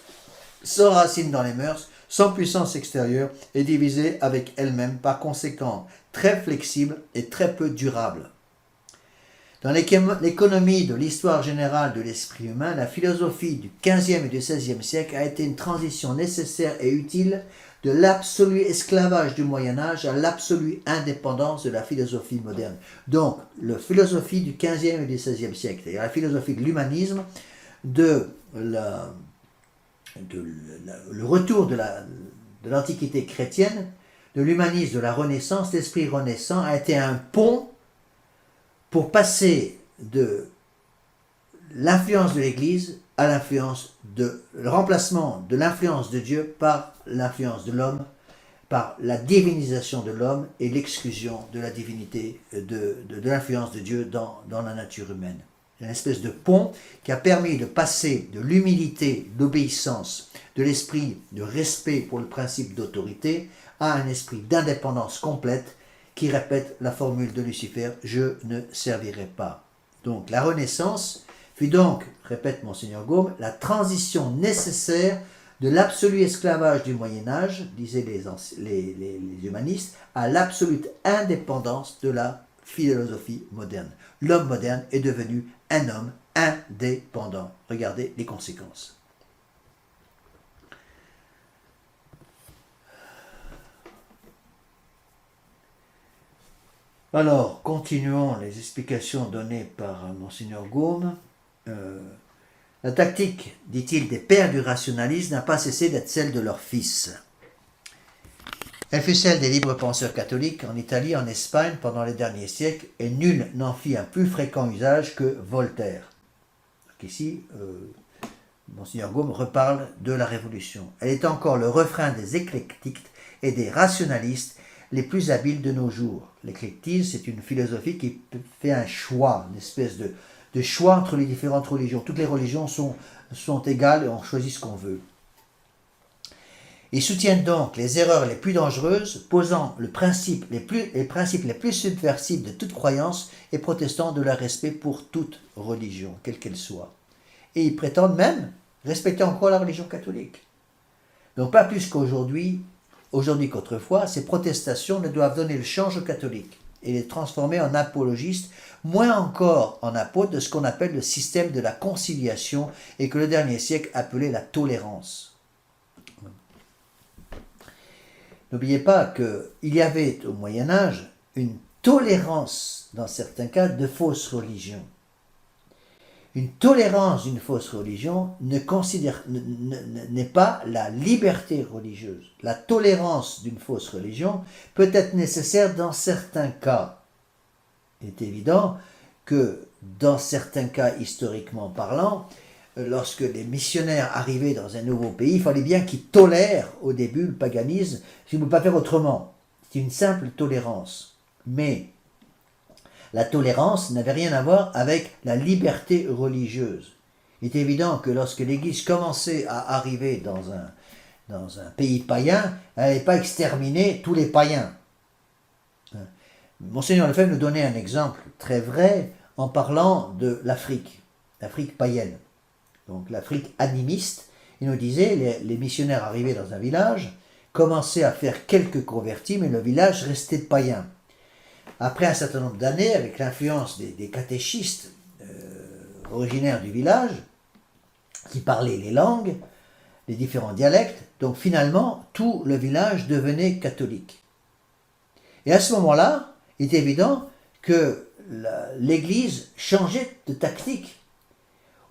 sans racine dans les mœurs, sans puissance extérieure et divisée avec elle-même, par conséquent très flexible et très peu durable. Dans l'économie de l'histoire générale de l'esprit humain, la philosophie du XVe et du XVIe siècle a été une transition nécessaire et utile de l'absolu esclavage du Moyen-Âge à l'absolue indépendance de la philosophie moderne. Donc, la philosophie du XVe et du XVIe siècle, c'est-à-dire la philosophie de l'humanisme, le retour de l'Antiquité chrétienne, de l'humanisme de la Renaissance, l'esprit renaissant a été un pont pour passer de l'influence de l'Église à le remplacement de l'influence de Dieu par l'influence de l'homme, par la divinisation de l'homme et l'exclusion de la divinité, de l'influence de Dieu dans la nature humaine. Une espèce de pont qui a permis de passer de l'humilité, l'obéissance, de l'esprit de respect pour le principe d'autorité à un esprit d'indépendance complète qui répète la formule de Lucifer « Je ne servirai pas ». Donc la Renaissance fut donc, répète Monseigneur Gaume, la transition nécessaire de l'absolu esclavage du Moyen-Âge, disaient les humanistes, à l'absolue indépendance de la philosophie moderne. L'homme moderne est devenu un homme indépendant. Regardez les conséquences. Alors, continuons les explications données par Monseigneur Gaume. La tactique, dit-il, des pères du rationalisme n'a pas cessé d'être celle de leurs fils. Elle fut celle des libres penseurs catholiques en Italie, en Espagne, pendant les derniers siècles, et nul n'en fit un plus fréquent usage que Voltaire. Donc ici, Monseigneur Gaume reparle de la Révolution. Elle est encore le refrain des éclectiques et des rationalistes, les plus habiles de nos jours. L'éclectisme, c'est une philosophie qui fait un choix, une espèce de choix entre les différentes religions. Toutes les religions sont égales et on choisit ce qu'on veut. Ils soutiennent donc les erreurs les plus dangereuses, posant les principes les plus subversifs de toute croyance et protestant de leur respect pour toute religion, quelle qu'elle soit. Et ils prétendent même respecter encore la religion catholique. Donc pas plus qu'aujourd'hui qu'autrefois, ces protestations ne doivent donner le change aux catholiques et les transformer en apologistes, moins encore en apôtres de ce qu'on appelle le système de la conciliation et que le dernier siècle appelait la tolérance. N'oubliez pas qu'il y avait au Moyen-Âge une tolérance, dans certains cas, de fausses religions. Une tolérance d'une fausse religion n'est pas la liberté religieuse. La tolérance d'une fausse religion peut être nécessaire dans certains cas. Il est évident que dans certains cas, historiquement parlant, lorsque les missionnaires arrivaient dans un nouveau pays, il fallait bien qu'ils tolèrent au début le paganisme, s'ils ne pouvaient pas faire autrement. C'est une simple tolérance. Mais la tolérance n'avait rien à voir avec la liberté religieuse. Il est évident que lorsque l'Église commençait à arriver dans un pays païen, elle n'allait pas exterminer tous les païens. Monseigneur Lefebvre nous donnait un exemple très vrai en parlant de l'Afrique païenne. Donc l'Afrique animiste, il nous disait, les missionnaires arrivaient dans un village, commençaient à faire quelques convertis, mais le village restait païen. Après un certain nombre d'années, avec l'influence des catéchistes originaires du village, qui parlaient les langues, les différents dialectes, donc finalement, tout le village devenait catholique. Et à ce moment-là, il est évident que l'Église changeait de tactique.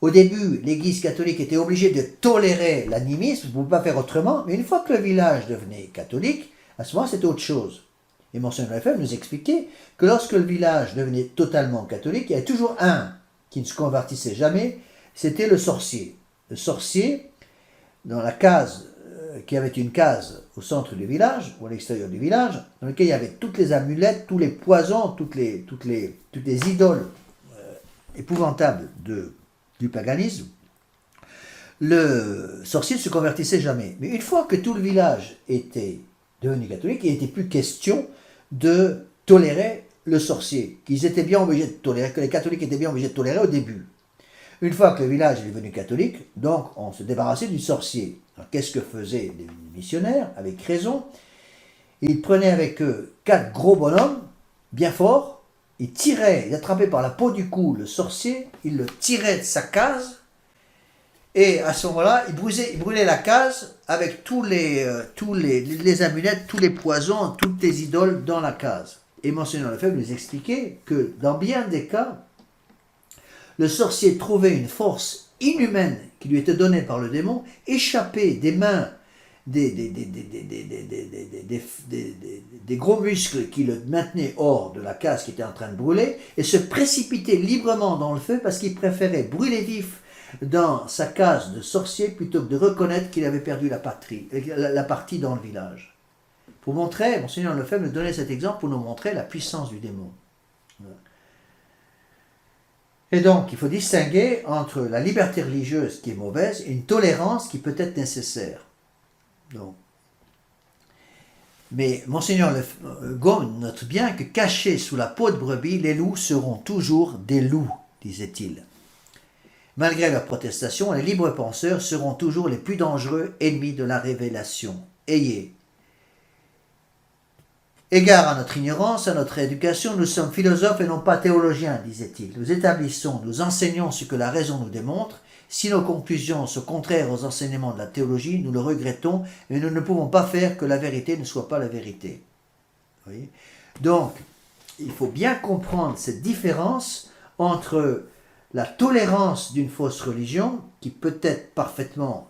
Au début, l'Église catholique était obligée de tolérer l'animisme, vous ne pouvez pas faire autrement, mais une fois que le village devenait catholique, à ce moment-là, c'était autre chose. Et Monseigneur Lefebvre nous expliquait que lorsque le village devenait totalement catholique, il y avait toujours un qui ne se convertissait jamais, c'était le sorcier. Le sorcier, dans la case, qui avait une case au centre du village, ou à l'extérieur du village, dans laquelle il y avait toutes les amulettes, tous les poisons, toutes les idoles épouvantables du paganisme, le sorcier ne se convertissait jamais. Mais une fois que tout le village était devenu catholique, il n'était plus question de tolérer le sorcier, qu'ils étaient bien obligés de tolérer, que les catholiques étaient bien obligés de tolérer au début. Une fois que le village est devenu catholique, donc on se débarrassait du sorcier. Alors qu'est-ce que faisaient les missionnaires, avec raison? Ils prenaient avec eux 4 gros bonhommes, bien forts, ils attrapaient par la peau du cou le sorcier, ils le tiraient de sa case, et à ce moment-là, ils brûlaient la case avec tous les amulettes, tous les poisons, toutes les idoles dans la case. Et Monseigneur Lefebvre nous expliquait que dans bien des cas, le sorcier trouvait une force inhumaine qui lui était donnée par le démon, échapper des mains des gros muscles qui le maintenaient hors de la case qui était en train de brûler, et se précipiter librement dans le feu parce qu'il préférait brûler vif dans sa case de sorcier plutôt que de reconnaître qu'il avait perdu la partie dans le village. Pour montrer, Monseigneur Lefebvre nous donnait cet exemple pour nous montrer la puissance du démon. Et donc, il faut distinguer entre la liberté religieuse qui est mauvaise et une tolérance qui peut être nécessaire. Donc. Mais Monseigneur Gaume note bien que cachés sous la peau de brebis, les loups seront toujours des loups, disait-il. Malgré leurs protestations, les libres penseurs seront toujours les plus dangereux ennemis de la révélation. Ayez égard à notre ignorance, à notre éducation, nous sommes philosophes et non pas théologiens, disait-il. Nous établissons, nous enseignons ce que la raison nous démontre. Si nos conclusions sont contraires aux enseignements de la théologie, nous le regrettons, mais nous ne pouvons pas faire que la vérité ne soit pas la vérité. Vous voyez ? Donc, il faut bien comprendre cette différence entre la tolérance d'une fausse religion, qui peut être parfaitement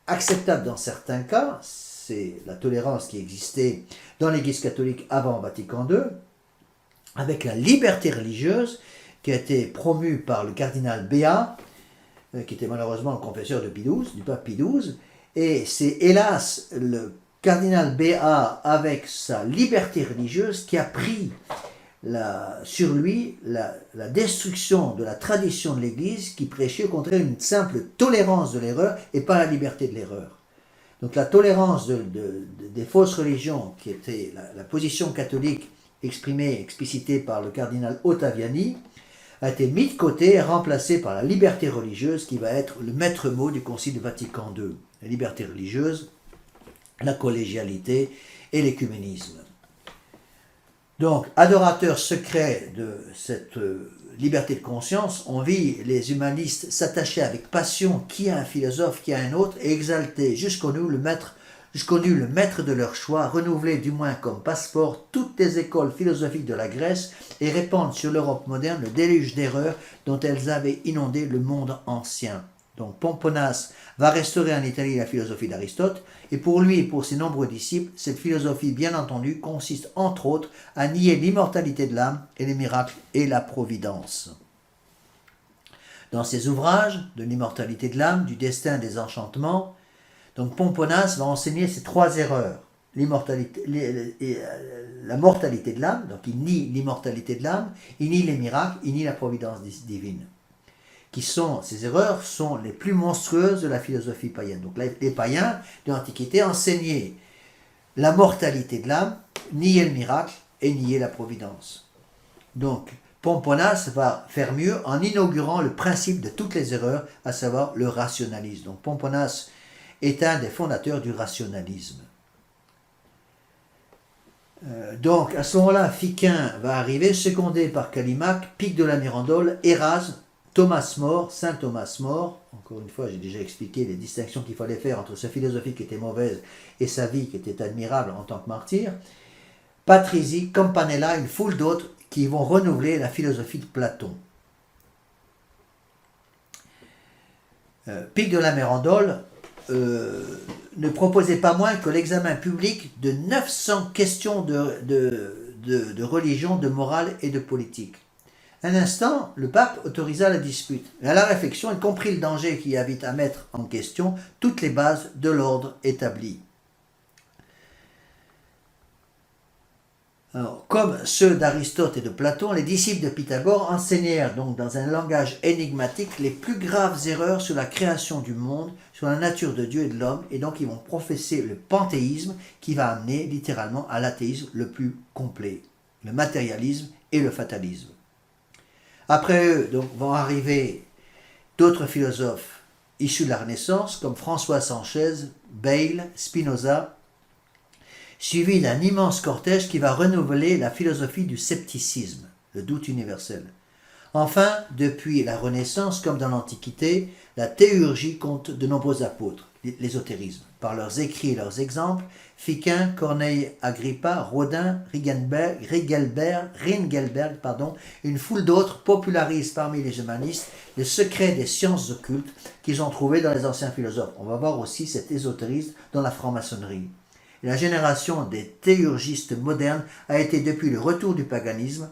acceptable dans certains cas, c'est la tolérance qui existait dans l'Église catholique avant Vatican II, avec la liberté religieuse qui a été promue par le cardinal Béat, qui était malheureusement le confesseur de Pie XII, du pape Pie XII, et c'est hélas le cardinal Béat, avec sa liberté religieuse, qui a pris sur lui la destruction de la tradition de l'Église, qui prêchait au contraire une simple tolérance de l'erreur et pas la liberté de l'erreur. Donc la tolérance des fausses religions, qui était la position catholique exprimée, explicitée par le cardinal Ottaviani, a été mise de côté et remplacée par la liberté religieuse, qui va être le maître mot du Concile Vatican II. La liberté religieuse, la collégialité et l'écuménisme. Donc, adorateurs secrets de cette liberté de conscience, on vit les humanistes s'attacher avec passion qui a un philosophe, qui a un autre, et exalter jusqu'au nu le maître de leur choix, renouveler du moins comme passeport toutes les écoles philosophiques de la Grèce et répandre sur l'Europe moderne le déluge d'erreurs dont elles avaient inondé le monde ancien. Donc Pomponas va restaurer en Italie la philosophie d'Aristote, et pour lui et pour ses nombreux disciples, cette philosophie, bien entendu, consiste entre autres à nier l'immortalité de l'âme et les miracles et la providence. Dans ses ouvrages de l'immortalité de l'âme, du destin, des enchantements, donc Pomponas va enseigner ces trois erreurs. La mortalité de l'âme, donc il nie l'immortalité de l'âme, il nie les miracles, il nie la providence divine. Ces erreurs sont les plus monstrueuses de la philosophie païenne. Donc les païens de l'Antiquité enseignaient la mortalité de l'âme, nier le miracle et nier la providence. Donc Pomponas va faire mieux en inaugurant le principe de toutes les erreurs, à savoir le rationalisme. Donc Pomponas est un des fondateurs du rationalisme. Donc à ce moment-là, Fiquin va arriver, secondé par Callimaque, Pic de la Mirandole, Érasme, Thomas More, saint Thomas More. Encore une fois, j'ai déjà expliqué les distinctions qu'il fallait faire entre sa philosophie qui était mauvaise et sa vie qui était admirable en tant que martyr. Patrizii, Campanella, une foule d'autres qui vont renouveler la philosophie de Platon. Pic de la Mirandole ne proposait pas moins que l'examen public de 900 questions de religion, de morale et de politique. Un instant, le pape autorisa la dispute. Mais à la réflexion, il comprit le danger qui invite à mettre en question toutes les bases de l'ordre établi. Alors, comme ceux d'Aristote et de Platon, les disciples de Pythagore enseignèrent donc dans un langage énigmatique les plus graves erreurs sur la création du monde, sur la nature de Dieu et de l'homme, et donc ils vont professer le panthéisme qui va amener littéralement à l'athéisme le plus complet, le matérialisme et le fatalisme. Après eux, donc, vont arriver d'autres philosophes issus de la Renaissance, comme François Sanchez, Bayle, Spinoza, suivi d'un immense cortège qui va renouveler la philosophie du scepticisme, le doute universel. Enfin, depuis la Renaissance, comme dans l'Antiquité, la théurgie compte de nombreux apôtres, l'ésotérisme. Par leurs écrits et leurs exemples, Fiquin, Corneille Agrippa, Rodin, Ringelberg, une foule d'autres popularisent parmi les humanistes les secrets des sciences occultes qu'ils ont trouvés dans les anciens philosophes. On va voir aussi cet ésotérisme dans la franc-maçonnerie. Et la génération des théurgistes modernes a été depuis le retour du paganisme.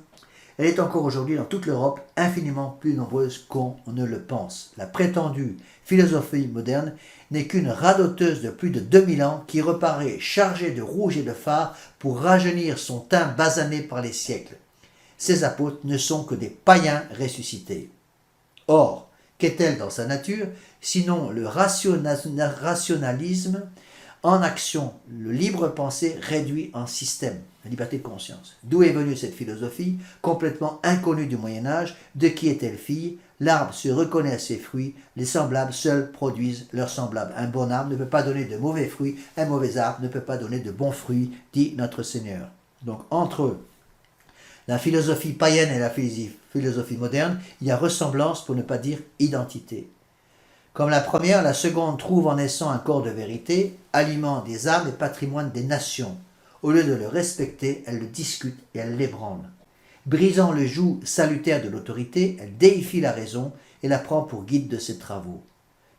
Elle est encore aujourd'hui dans toute l'Europe infiniment plus nombreuse qu'on ne le pense. La prétendue philosophie moderne n'est qu'une radoteuse de plus de 2000 ans qui reparaît chargée de rouge et de fard pour rajeunir son teint basané par les siècles. Ces apôtres ne sont que des païens ressuscités. Or, qu'est-elle dans sa nature, sinon le rationalisme en action, le libre pensée réduit en système, la liberté de conscience. D'où est venue cette philosophie, complètement inconnue du Moyen-Âge? De qui est-elle fille? L'arbre se reconnaît à ses fruits, les semblables seuls produisent leurs semblables. Un bon arbre ne peut pas donner de mauvais fruits, un mauvais arbre ne peut pas donner de bons fruits, dit notre Seigneur. Donc entre la philosophie païenne et la philosophie moderne, il y a ressemblance pour ne pas dire identité. Comme la première, la seconde trouve en naissant un corps de vérité, aliment des âmes et patrimoine des nations. Au lieu de le respecter, elle le discute et elle l'ébranle. Brisant le joug salutaire de l'autorité, elle déifie la raison et la prend pour guide de ses travaux.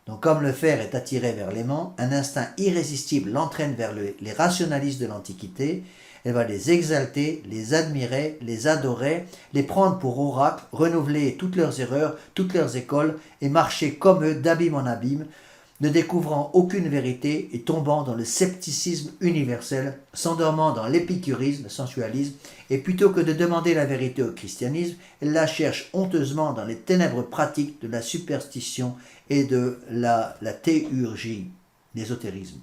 Donc comme le fer est attiré vers l'aimant, un instinct irrésistible l'entraîne vers les rationalistes de l'Antiquité. Elle va les exalter, les admirer, les adorer, les prendre pour oracles, renouveler toutes leurs erreurs, toutes leurs écoles et marcher comme eux d'abîme en abîme ne découvrant aucune vérité et tombant dans le scepticisme universel, s'endormant dans l'épicurisme, le sensualisme, et plutôt que de demander la vérité au christianisme, elle la cherche honteusement dans les ténèbres pratiques de la superstition et de la théurgie, l'ésotérisme.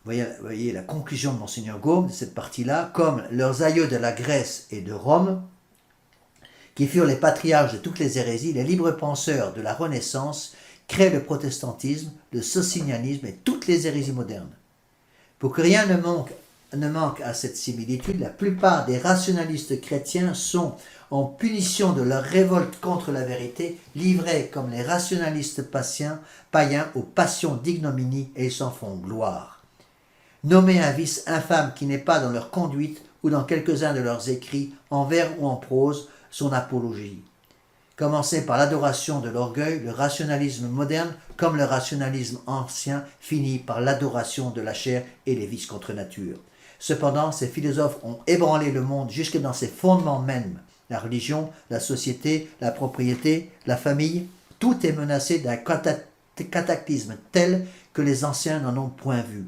Voyez la conclusion de Monseigneur Gaume de cette partie-là, comme leurs aïeux de la Grèce et de Rome, qui furent les patriarches de toutes les hérésies, les libres penseurs de la Renaissance créent le protestantisme, le socinianisme et toutes les hérésies modernes. Pour que rien ne manque à cette similitude, la plupart des rationalistes chrétiens sont, en punition de leur révolte contre la vérité, livrés comme les rationalistes païens aux passions d'ignominie et ils s'en font gloire. Nommer un vice infâme qui n'est pas dans leur conduite ou dans quelques-uns de leurs écrits, en vers ou en prose, son apologie. Commencer par l'adoration de l'orgueil, le rationalisme moderne, comme le rationalisme ancien, finit par l'adoration de la chair et les vices contre nature. Cependant, ces philosophes ont ébranlé le monde jusque dans ses fondements mêmes. La religion, la société, la propriété, la famille, tout est menacé d'un cataclysme tel que les anciens n'en ont point vu.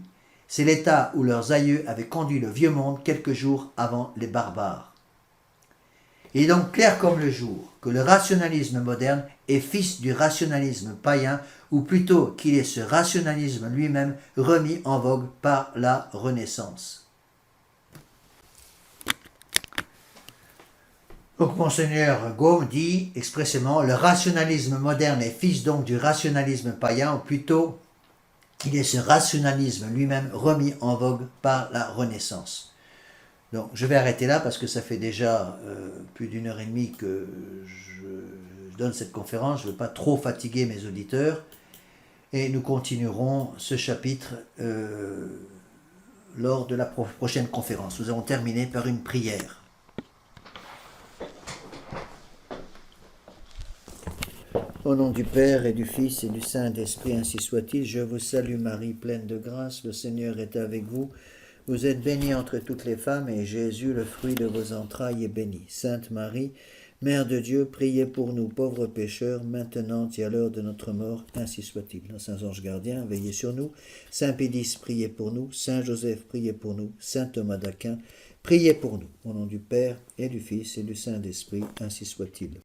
C'est l'état où leurs aïeux avaient conduit le vieux monde quelques jours avant les barbares. Il est donc clair comme le jour que le rationalisme moderne est fils du rationalisme païen, ou plutôt qu'il est ce rationalisme lui-même remis en vogue par la Renaissance. Donc Monseigneur Gaume dit expressément, le rationalisme moderne est fils donc du rationalisme païen, ou plutôt qu'il est ce rationalisme lui-même remis en vogue par la Renaissance. Donc, je vais arrêter là parce que ça fait déjà plus d'1 heure et demie que je donne cette conférence. Je ne veux pas trop fatiguer mes auditeurs. Et nous continuerons ce chapitre lors de la prochaine conférence. Nous avons terminé par une prière. Au nom du Père et du Fils et du Saint-Esprit, ainsi soit-il. Je vous salue Marie, pleine de grâce. Le Seigneur est avec vous. Vous êtes bénie entre toutes les femmes, et Jésus, le fruit de vos entrailles, est béni. Sainte Marie, Mère de Dieu, priez pour nous pauvres pécheurs, maintenant et à l'heure de notre mort, ainsi soit-il. Saints anges gardiens, veillez sur nous. Saint Pédis, priez pour nous. Saint Joseph, priez pour nous. Saint Thomas d'Aquin, priez pour nous. Au nom du Père et du Fils et du Saint-Esprit, ainsi soit-il.